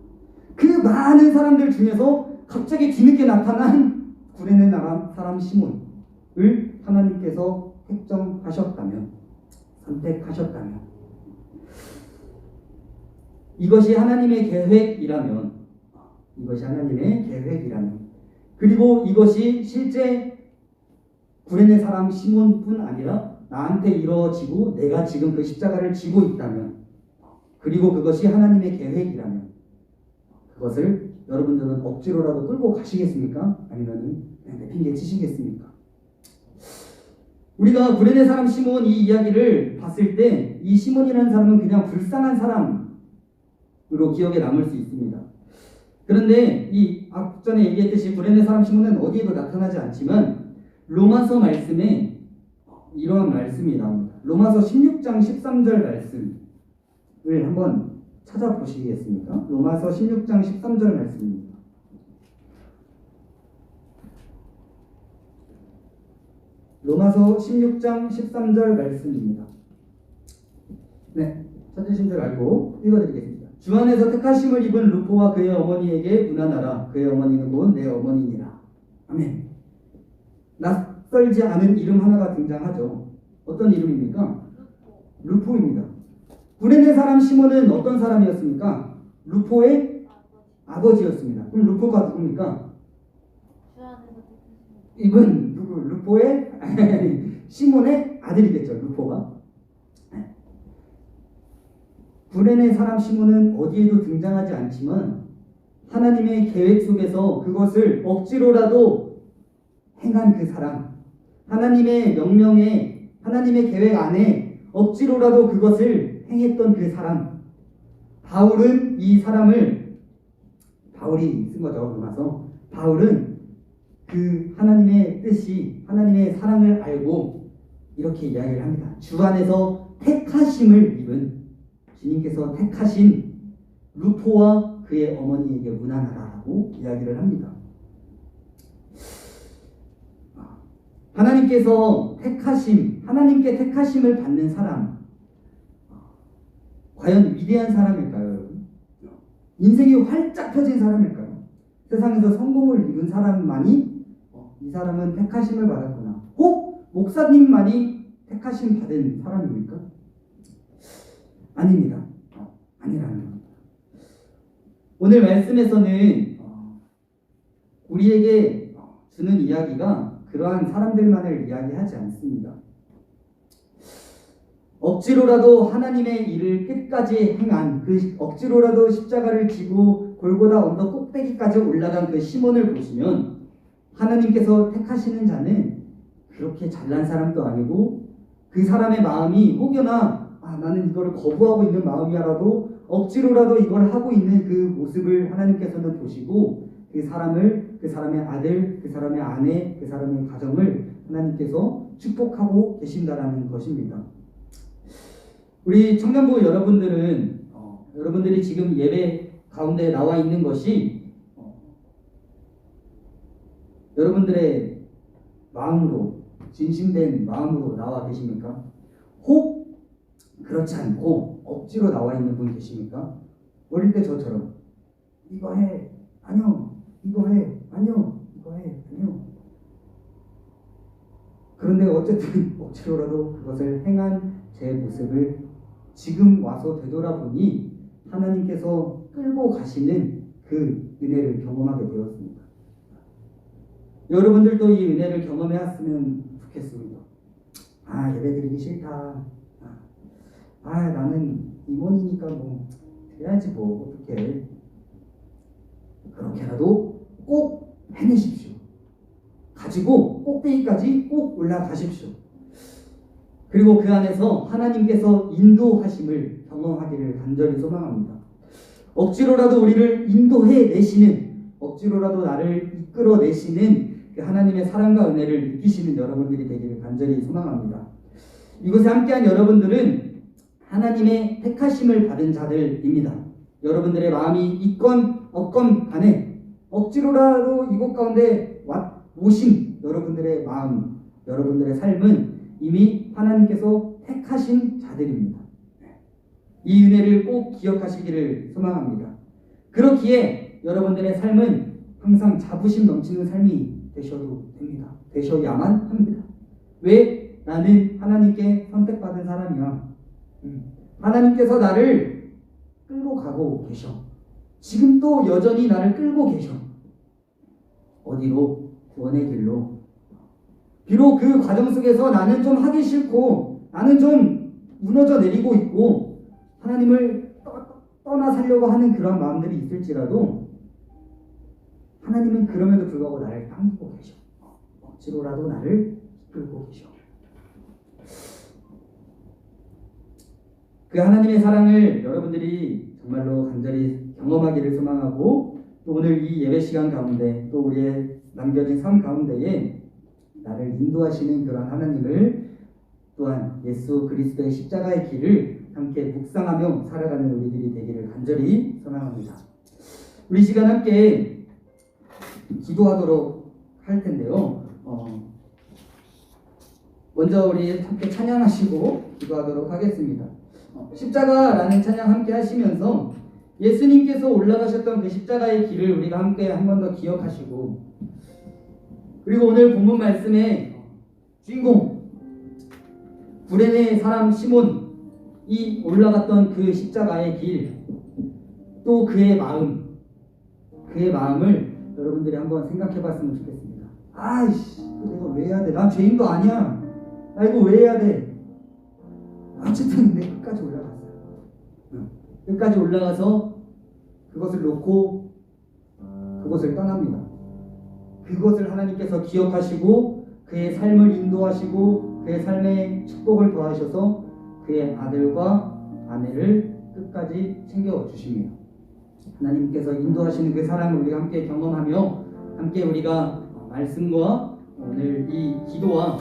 그 많은 사람들 중에서 갑자기 뒤늦게 나타난 구레네 사람 시몬을 하나님께서 선택하셨다면 이것이 하나님의 계획이라면 그리고 이것이 실제 구레네 사람 시몬뿐 아니라 나한테 이루어지고 내가 지금 그 십자가를 지고 있다면, 그리고 그것이 하나님의 계획이라면 그것을 여러분들은 억지로라도 끌고 가시겠습니까? 아니면 그냥 내핑개 치시겠습니까? 우리가 구레네 사람 시몬 이 이야기를 봤을 때 이 시몬이라는 사람은 그냥 불쌍한 사람으로 기억에 남을 수 있습니다. 그런데 이 앞전에 얘기했듯이 구레네 사람 시몬은 어디에도 나타나지 않지만 로마서 말씀에 이러한 말씀이 나옵니다. 로마서 16장 13절 말씀을 한번 찾아보시겠습니까? 로마서 16장 13절 말씀입니다. 로마서 16장 13절 말씀입니다. 네, 찾으신 줄 알고 읽어드리겠습니다. 주 안에서 택하심을 입은 루포와 그의 어머니에게 문안하라. 그의 어머니는 곧 내 어머니니라. 아멘. 낯설지 않은 이름 하나가 등장하죠. 어떤 이름입니까? 루포입니다. 구레네 사람 시몬은 어떤 사람이었습니까? 루포의 아버지였습니다. 그럼 루포가 누굽니까? 이분 누구? 루포의 시몬의 아들이겠죠. 루포가. 구레네 사람 시몬은 어디에도 등장하지 않지만 하나님의 계획 속에서 그것을 억지로라도 행한 그 사람, 하나님의 명령에, 하나님의 계획 안에 억지로라도 그것을 행했던 그 사람, 바울은 이 사람을, 바울이 쓴 거죠. 로마서. 바울은 그 하나님의 뜻이, 하나님의 사랑을 알고 이렇게 이야기를 합니다. 주 안에서 택하심을 입은, 주님께서 택하신 루포와 그의 어머니에게 문안하라라고 이야기를 합니다. 하나님께서 하나님께 택하심을 받는 사람, 과연 위대한 사람일까요, 여러분? 인생이 활짝 펴진 사람일까요? 세상에서 성공을 이룬 사람만이 이 사람은 택하심을 받았구나. 혹 목사님만이 택하심 받은 사람입니까? 아닙니다. 아니라는 겁니다. 오늘 말씀에서는 우리에게 주는 이야기가 그러한 사람들만을 이야기하지 않습니다. 억지로라도 하나님의 일을 끝까지 행한, 그 억지로라도 십자가를 지고 골고다 언덕 꼭대기까지 올라간 그 시몬을 보시면 하나님께서 택하시는 자는 그렇게 잘난 사람도 아니고 그 사람의 마음이 혹여나 나는 이거를 거부하고 있는 마음이라도 억지로라도 이걸 하고 있는 그 모습을 하나님께서는 보시고 그 사람의 아들, 그 사람의 아내, 그 사람의 가정을 하나님께서 축복하고 계신다라는 것입니다. 우리 청년부 여러분들은 여러분들이 지금 예배 가운데 나와 있는 것이 여러분들의 마음으로, 진심된 마음으로 나와 계십니까? 혹 그렇지 않고 억지로 나와 있는 분 계십니까? 어릴 때 저처럼 이거 해, 아니요, 이거 해, 아니요, 이거 해, 아니요. 그런데 어쨌든 억지로라도 그것을 행한 제 모습을 지금 와서 되돌아보니 하나님께서 끌고 가시는 그 은혜를 경험하게 되었습니다. 여러분들도 이 은혜를 경험해왔으면 좋겠습니다. 예배드리기 싫다. 나는 임원이니까 뭐 드려야지 뭐 어떻게. 그렇게라도 꼭 해내십시오. 가지고 꼭대기까지 꼭 올라가십시오. 그리고 그 안에서 하나님께서 인도하심을 경험하기를 간절히 소망합니다. 억지로라도 우리를 인도해 내시는, 억지로라도 나를 이끌어 내시는 그 하나님의 사랑과 은혜를 느끼시는 여러분들이 되기를 간절히 소망합니다. 이곳에 함께한 여러분들은 하나님의 택하심을 받은 자들입니다. 여러분들의 마음이 있건 없건 간에 억지로라도 이곳 가운데 오신 여러분들의 마음, 여러분들의 삶은 이미 하나님께서 택하신 자들입니다. 이 은혜를 꼭 기억하시기를 소망합니다. 그렇기에 여러분들의 삶은 항상 자부심 넘치는 삶이 되셔도 됩니다. 되셔야만 합니다. 왜? 나는 하나님께 선택받은 사람이야. 하나님께서 나를 끌고 가고 계셔. 지금 또 여전히 나를 끌고 계셔. 어디로? 구원의 길로. 비록 그 과정 속에서 나는 좀 하기 싫고 나는 좀 무너져 내리고 있고 하나님을 떠나 살려고 하는 그런 마음들이 있을지라도 하나님은 그럼에도 불구하고 나를 당기고 계셔. 억지로라도 나를 끌고 계셔. 그 하나님의 사랑을 여러분들이 정말로 간절히 경험하기를 소망하고 또 오늘 이 예배 시간 가운데 또 우리의 남겨진 삶 가운데에 나를 인도하시는 그런 하나님을 또한 예수 그리스도의 십자가의 길을 함께 묵상하며 살아가는 우리들이 되기를 간절히 소망합니다. 우리 시간 함께 기도하도록 할 텐데요. 먼저 우리 함께 찬양하시고 기도하도록 하겠습니다. 십자가라는 찬양 함께 하시면서 예수님께서 올라가셨던 그 십자가의 길을 우리가 함께 한 번 더 기억하시고 그리고 오늘 본문 말씀의 주인공 구레네 사람 시몬이 올라갔던 그 십자가의 길 또 그의 마음을 여러분들이 한번 생각해 봤으면 좋겠습니다. 내가 왜 해야 돼? 난 죄인도 아니야. 나 이거 왜 해야 돼? 어쨌든 내 끝까지 올라갔어요. 끝까지 올라가서 그것을 놓고 그것을 떠납니다. 그것을 하나님께서 기억하시고 그의 삶을 인도하시고 그의 삶에 축복을 더하셔서 그의 아들과 아내를 끝까지 챙겨주십니다. 하나님께서 인도하시는 그 사랑을 우리가 함께 경험하며 함께 우리가 말씀과 오늘 이 기도와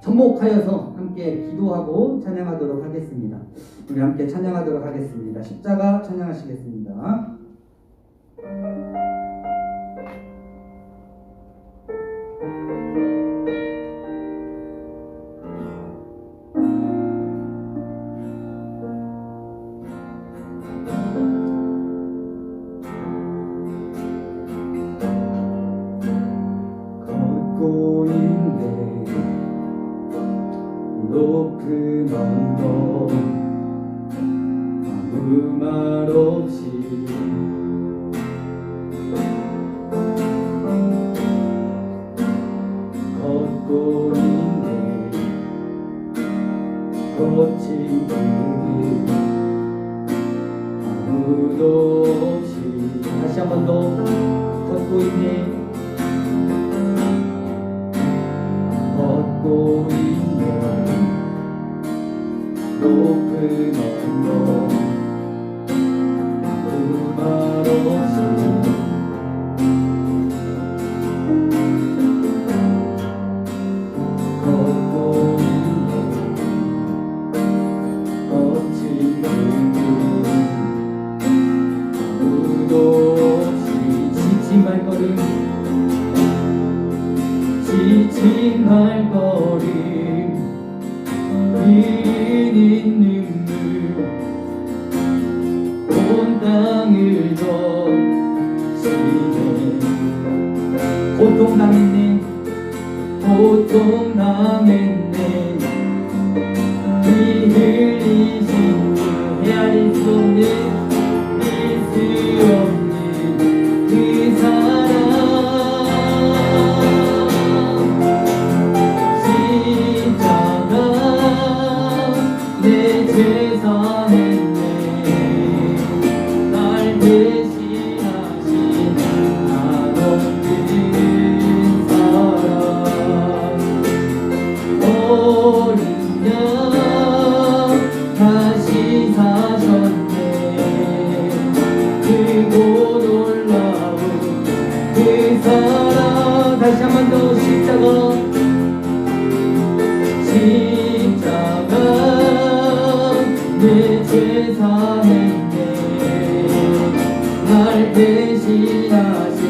접목하여서 함께 기도하고 찬양하도록 하겠습니다. 우리 함께 찬양하도록 하겠습니다. 십자가 찬양하시겠습니다. 걷고 있네 높은 언덕 아무 말 없이 걷고 있네 거친 길 아무도 없이 다시 한 번 더 걷고 있네 걷고 있네 높은 언덕 아무 말 없이 걷고 있네 거친 길 아무도 없이 지친 발걸음 지친 발걸음 흘리는 눈물 온 땅을 덮치네 고통당했네 고통당했네. 피 흘리신 주 헤아릴 수 없는 믿을 수 없는 그 사랑 십자가 내 죄사 했네. 날 대신하신 한없는 사랑 어린 양 다시 사셨네. 크고 놀라운 그 사랑 다시 한 번 더 십자가 내 죄사 했네. 날 대신하신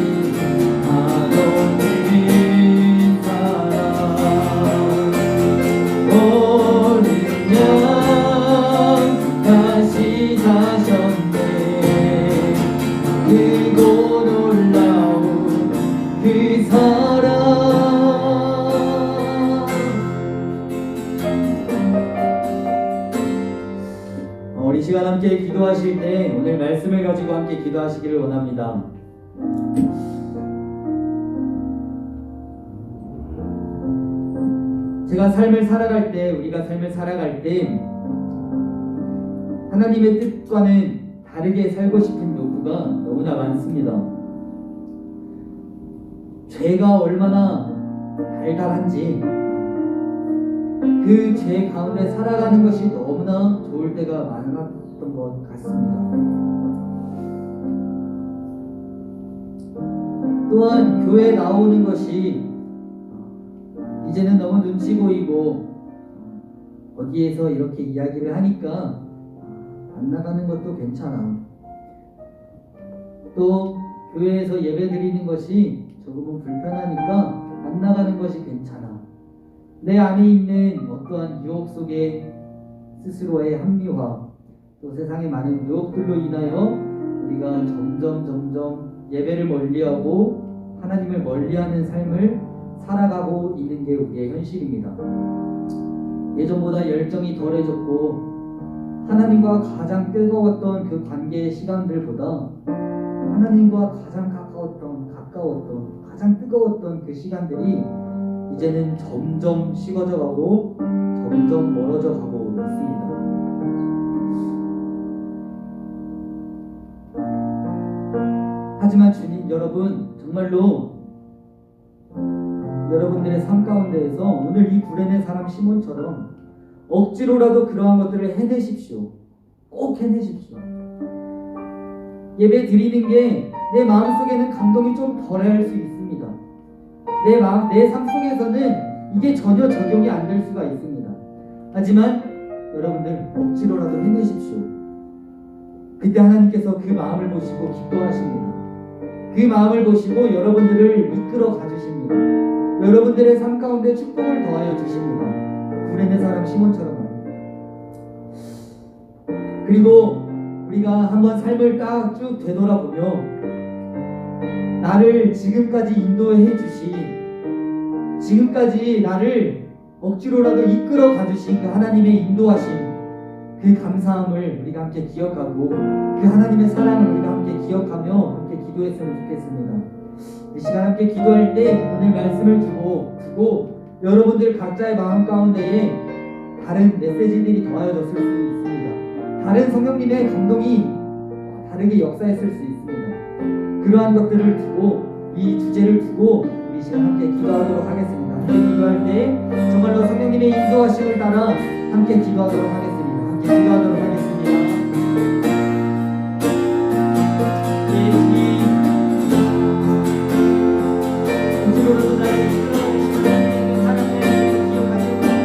한없는 사랑 어린 양 다시 사셨네. 크고 놀라운 그 사랑 우리 시간 함께 기도하실 때 오늘 말씀을 가지고 함께 기도하시기를 원합니다. 제가 삶을 살아갈 때, 우리가 삶을 살아갈 때 하나님의 뜻과는 다르게 살고 싶은 욕구가 너무나 많습니다. 죄가 얼마나 달달한지 그 죄 가운데 살아가는 것이 너무나 좋을 때가 많았던 것 같습니다. 또한 교회에 나오는 것이 이제는 너무 눈치 보이고 어디에서 이렇게 이야기를 하니까 안 나가는 것도 괜찮아. 또 교회에서 예배 드리는 것이 조금은 불편하니까 안 나가는 것이 괜찮아. 내 안에 있는 어떠한 유혹 속에 스스로의 합리화, 또 세상의 많은 유혹들로 인하여 우리가 점점 예배를 멀리하고 하나님을 멀리하는 삶을 살아가고 있는 게 우리의 현실입니다. 예전보다 열정이 덜해졌고 하나님과 가장 뜨거웠던 그 관계의 시간들보다 하나님과 가장 가까웠던 가장 뜨거웠던 그 시간들이 이제는 점점 식어져 가고 점점 멀어져 가고 있습니다. 하지만 주님 여러분, 정말로 여러분들의 삶 가운데에서 오늘 이 구레네 사람 시몬처럼 억지로라도 그러한 것들을 해내십시오. 꼭 해내십시오. 예배 드리는 게 내 마음속에는 감동이 좀 덜할 수 있습니다. 내 삶 속에서는 이게 전혀 적용이 안 될 수가 있습니다. 하지만 여러분들 억지로라도 해내십시오. 그때 하나님께서 그 마음을 보시고 기뻐하십니다. 그 마음을 보시고 여러분들을 이끌어 가주십니다. 여러분들의 삶 가운데 축복을 더하여 주십니다. 구레네 사람 시몬처럼 말입니다. 그리고 우리가 한번 삶을 딱 쭉 되돌아보며 나를 지금까지 인도해 주신, 지금까지 나를 억지로라도 이끌어 가주신 그 하나님의 인도하심, 그 감사함을 우리가 함께 기억하고 그 하나님의 사랑을 우리가 함께 기억하며 함께 기도했으면 좋겠습니다. 이 시간 함께 기도할 때 오늘 말씀을 두고 여러분들 각자의 마음 가운데에 다른 메시지들이 더하여졌을 수 있습니다. 다른 성령님의 감동이 다르게 역사했을 수 있습니다. 그러한 것들을 두고, 이 주제를 두고 우리 시간 함께 기도하도록 하겠습니다. 함께 기도할 때 정말로 성령님의 인도하심을 따라 함께 기도하도록 하겠습니다. 함께 기도하도록 하겠습니다. 예수님, 억지로라도 나를 이끌어주시는 하나님의 사랑을 기억하시옵소서.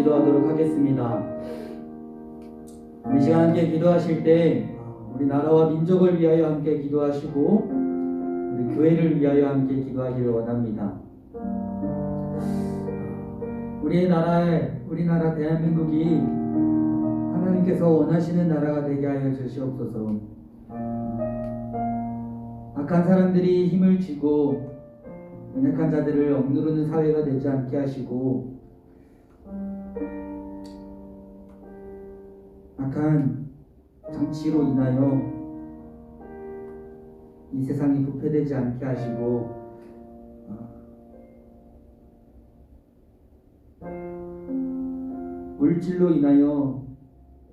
기도하도록 하겠습니다. 이 시간 함께 기도하실 때 우리 나라와 민족을 위하여 함께 기도하시고 우리 교회를 위하여 함께 기도하기를 원합니다. 우리나라 대한민국이 하나님께서 원하시는 나라가 되게 하여 주시옵소서. 악한 사람들이 힘을 쥐고 연약한 자들을 억누르는 사회가 되지 않게 하시고 악한 정치로 인하여 이 세상이 부패되지 않게 하시고 물질로 인하여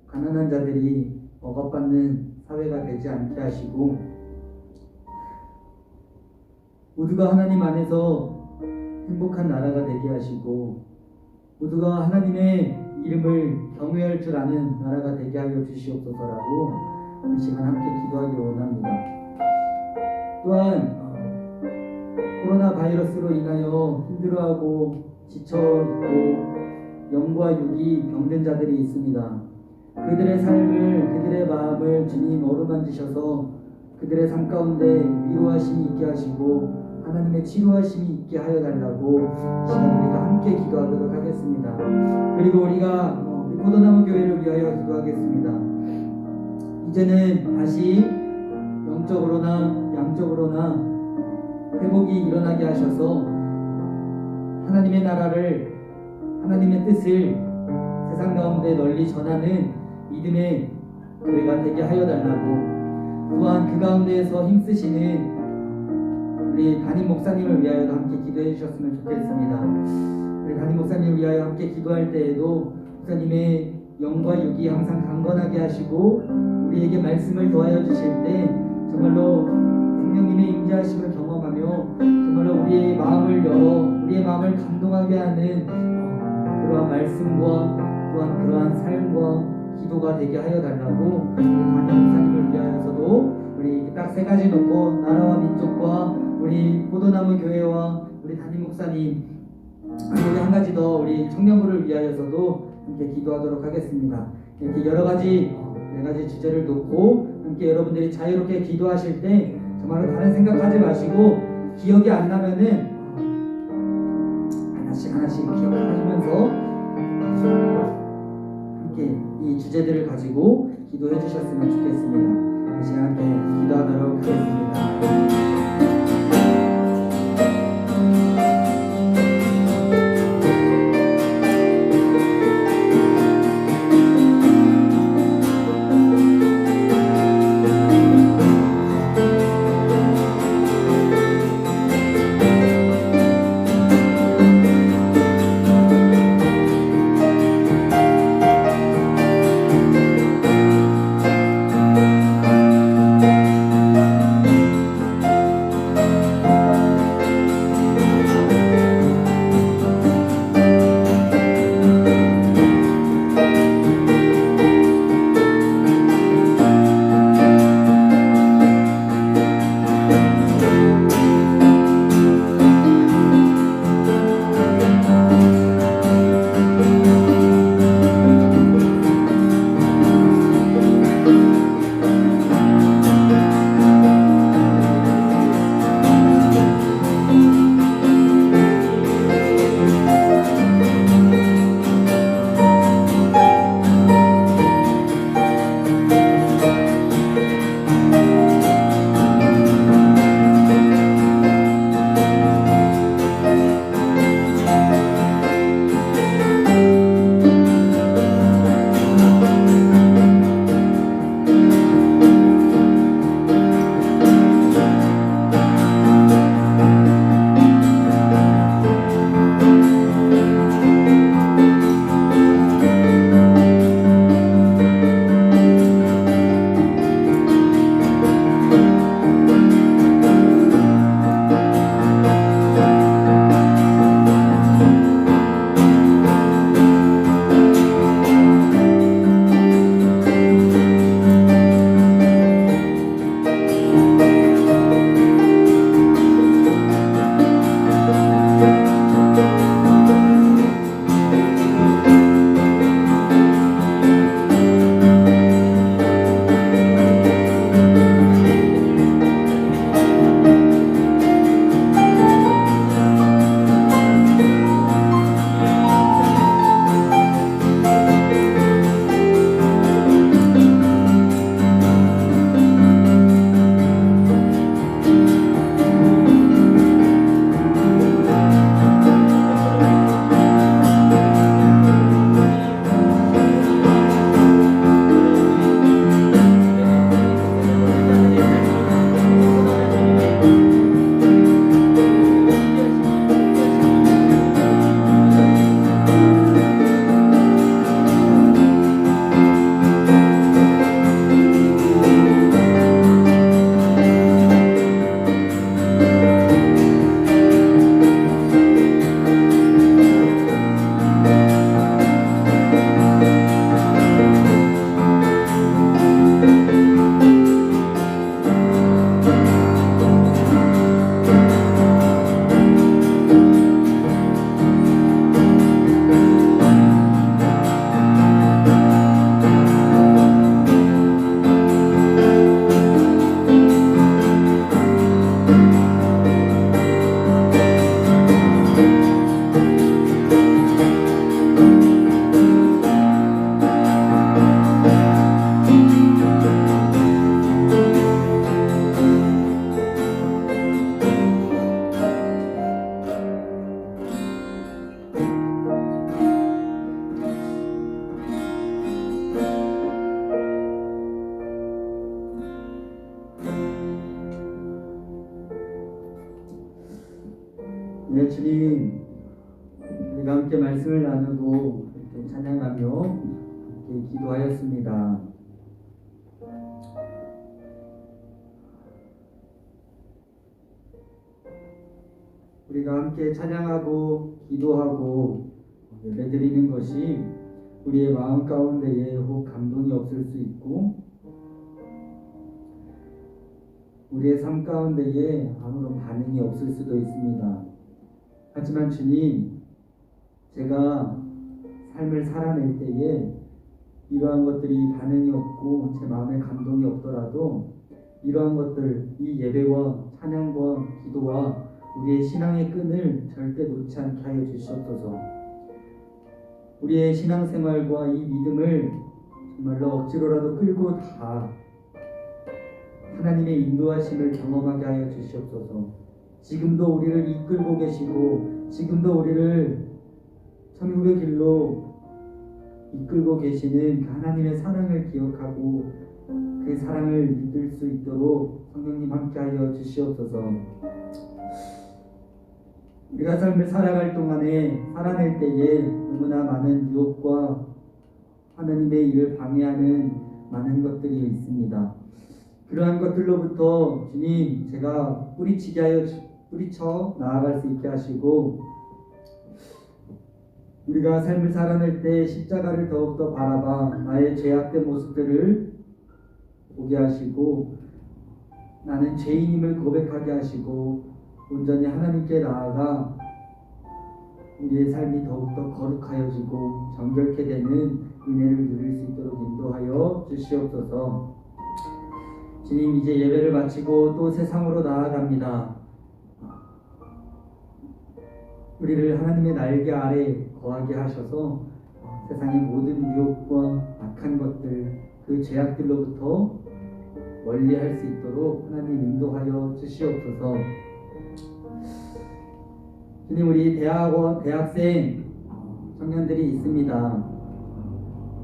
가난한 자들이 억압받는 사회가 되지 않게 하시고 모두가 하나님 안에서 행복한 나라가 되게 하시고 모두가 하나님의 이름을 경외할 줄 아는 나라가 되게 하여 주시옵소서라고 이 시간 함께 기도하기를 원합니다. 또한 코로나 바이러스로 인하여 힘들어하고 지쳐있고 영과 육이 병든 자들이 있습니다. 그들의 삶을, 그들의 마음을 주님 어루만지셔서 그들의 삶 가운데 위로하심이 있게 하시고 하나님의 치료하심이 있게 하여 달라고 이 시간 우리가 함께 기도하도록 하겠습니다. 그리고 우리가 우리 포도나무 교회를 위하여 기도하겠습니다. 이제는 다시 영적으로나 양적으로나 회복이 일어나게 하셔서 하나님의 나라를, 하나님의 뜻을 세상 가운데 널리 전하는 믿음의 교회가 되게 하여 달라고, 또한 그 가운데에서 힘쓰시는 우리 담임 목사님을 위하여도 함께 기도해 주셨으면 좋겠습니다. 우리 담임 목사님을 위하여 함께 기도할 때에도 목사님의 영과 육이 항상 강건하게 하시고 우리에게 말씀을 더하여 주실 때 정말로 성령님의 임재하심을 경험하며 정말로 우리의 마음을 열어 우리의 마음을 감동하게 하는 그러한 말씀과 또한 그러한 삶과 기도가 되게 하여 달라고 우리 담임 목사님을 위하여서도 우리 딱 세 가지 놓고 나라와 민족과 우리 포도나무 교회와 우리 담임 목사님 그리고 한 가지 더 우리 청년부를 위하여서도 함께 기도하도록 하겠습니다. 이렇게 여러 가지 네 가지 주제를 놓고 함께 여러분들이 자유롭게 기도하실 때 정말로 다른 생각하지 마시고 기억이 안 나면은 하나씩 기억하시면서 함께 이 주제들을 가지고 기도해 주셨으면 좋겠습니다. 이 시간 함께 기도하도록 하겠습니다. 네, 주님, 우리가 함께 말씀을 나누고 이렇게 찬양하며 함께 기도하였습니다. 우리가 함께 찬양하고 기도하고 예배드리는 것이 우리의 마음 가운데에 혹 감동이 없을 수 있고 우리의 삶 가운데에 아무런 반응이 없을 수도 있습니다. 하지만 주님, 제가 삶을 살아낼 때에 이러한 것들이 반응이 없고 제 마음에 감동이 없더라도 이러한 것들, 이 예배와 찬양과 기도와 우리의 신앙의 끈을 절대 놓지 않게 하여 주시옵소서. 우리의 신앙생활과 이 믿음을 정말로 억지로라도 끌고 다 하나님의 인도하심을 경험하게 하여 주시옵소서. 지금도 우리를 이끌고 계시고 지금도 우리를 천국의 길로 이끌고 계시는 그 하나님의 사랑을 기억하고 그 사랑을 믿을 수 있도록 성령님 함께하여 주시옵소서. 우리가 삶을 살아갈 동안에 살아낼 때에 너무나 많은 유혹과 하나님의 일을 방해하는 많은 것들이 있습니다. 그러한 것들로부터 주님, 제가 뿌리쳐 나아갈 수 있게 하시고 우리가 삶을 살아낼 때 십자가를 더욱더 바라봐 나의 죄악된 모습들을 보게 하시고 나는 죄인임을 고백하게 하시고 온전히 하나님께 나아가 우리의 삶이 더욱더 거룩하여지고 정결케 되는 은혜를 누릴 수 있도록 인도하여 주시옵소서. 주님, 이제 예배를 마치고 또 세상으로 나아갑니다. 우리를 하나님의 날개 아래 거하게 하셔서 세상의 모든 유혹과 악한 것들, 그 죄악들로부터 멀리할 수 있도록 하나님 인도하여 주시옵소서. 주님, 우리 대학생 청년들이 있습니다.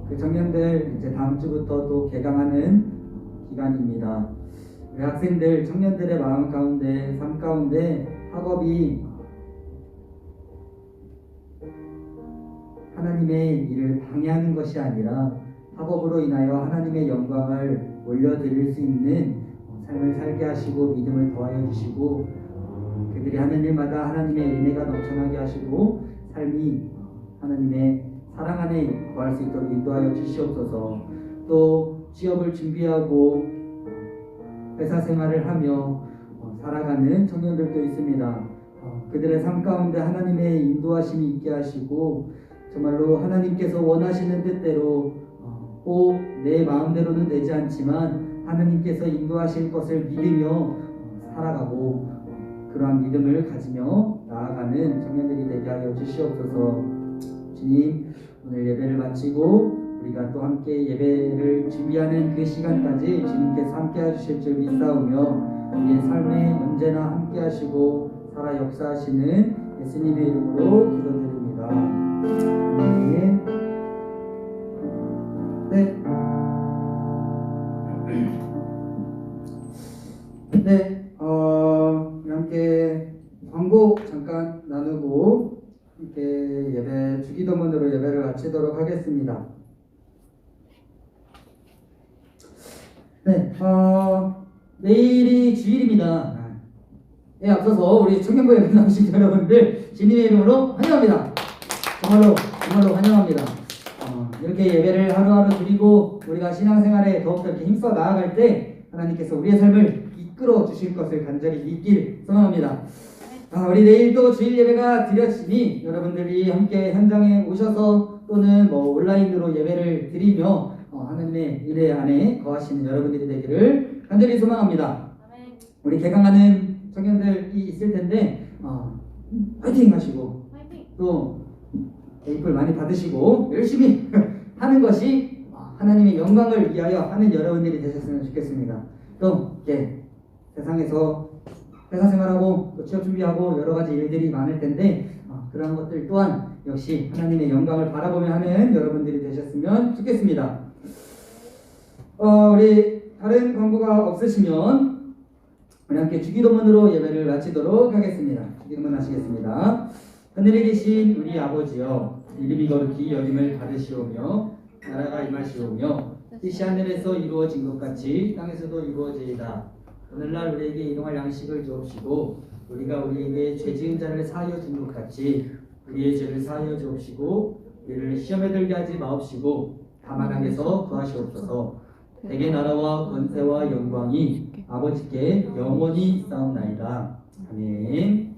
그 청년들 이제 다음 주부터 또 개강하는 기간입니다. 우리 학생들, 청년들의 마음 가운데, 삶 가운데 학업이 하나님의 일을 방해하는 것이 아니라 학업으로 인하여 하나님의 영광을 올려드릴 수 있는 삶을 살게 하시고 믿음을 더하여 주시고 그들이 하는 일마다 하나님의 은혜가 넘쳐나게 하시고 삶이 하나님의 사랑 안에 거할 수 있도록 인도하여 주시옵소서. 또 취업을 준비하고 회사 생활을 하며 살아가는 청년들도 있습니다. 그들의 삶 가운데 하나님의 인도하심이 있게 하시고 정말로 하나님께서 원하시는 뜻대로 꼭 내 마음대로는 되지 않지만 하나님께서 인도하실 것을 믿으며 살아가고 그러한 믿음을 가지며 나아가는 청년들이 되게 하여 주시옵소서. 주님, 오늘 예배를 마치고 우리가 또 함께 예배를 준비하는 그 시간까지 주님께서 함께 해주실 줄 믿사오며 우리의 삶에 언제나 함께 하시고 살아 역사하시는 예수님의 이름으로 기도드립니다. 아멘. 함께 광고 잠깐 나누고 함께 예배 주기도문으로 예배를 마치도록 하겠습니다. 내일이 주일입니다. 앞서서 우리 청년부 예배 나오신 여러분들 주님의 이름으로 환영합니다. 정말로 환영합니다. 이렇게 예배를 하루하루 드리고 우리가 신앙생활에 더욱더 이렇게 힘써 나아갈 때 하나님께서 우리의 삶을 이끌어 주실 것을 간절히 믿길 소망합니다. 우리 내일 또 주일 예배가 드려지니 여러분들이 함께 현장에 오셔서 또는 온라인으로 예배를 드리며 하나님의 은혜 안에 거하시는 여러분들이 되기를 간절히 소망합니다. 우리 개강하는 청년들이 있을 텐데 화이팅 하시고 또 에이플 많이 받으시고 열심히 하는 것이 하나님의 영광을 위하여 하는 여러분들이 되셨으면 좋겠습니다. 또 세상에서 회사 생활하고 또 취업 준비하고 여러 가지 일들이 많을 텐데 그런 것들 또한 역시 하나님의 영광을 바라보며 하는 여러분들이 되셨으면 좋겠습니다. 우리 다른 광고가 없으시면 우리 함께 주기도문으로 예배를 마치도록 하겠습니다. 주기도문 하시겠습니다. 하늘에 계신 우리 아버지여, 이름이 거룩히 여김을 받으시오며 나라가 임하시오며 뜻이 하늘에서 이루어진 것 같이 땅에서도 이루어지이다. 오늘날 우리에게 일용할 양식을 주옵시고 우리가 우리에게 죄 지은 자를 사하여 준 것 같이 우리의 죄를 사하여 주옵시고 우리를 시험에 들게 하지 마옵시고 다만 악에서 구하시옵소서. 대개 나라와 권세와 영광이 아버지께 영원히 있사옵나이다. 아멘.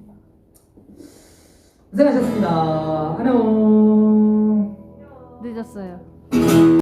고생하셨습니다. 안녕. 늦었어요.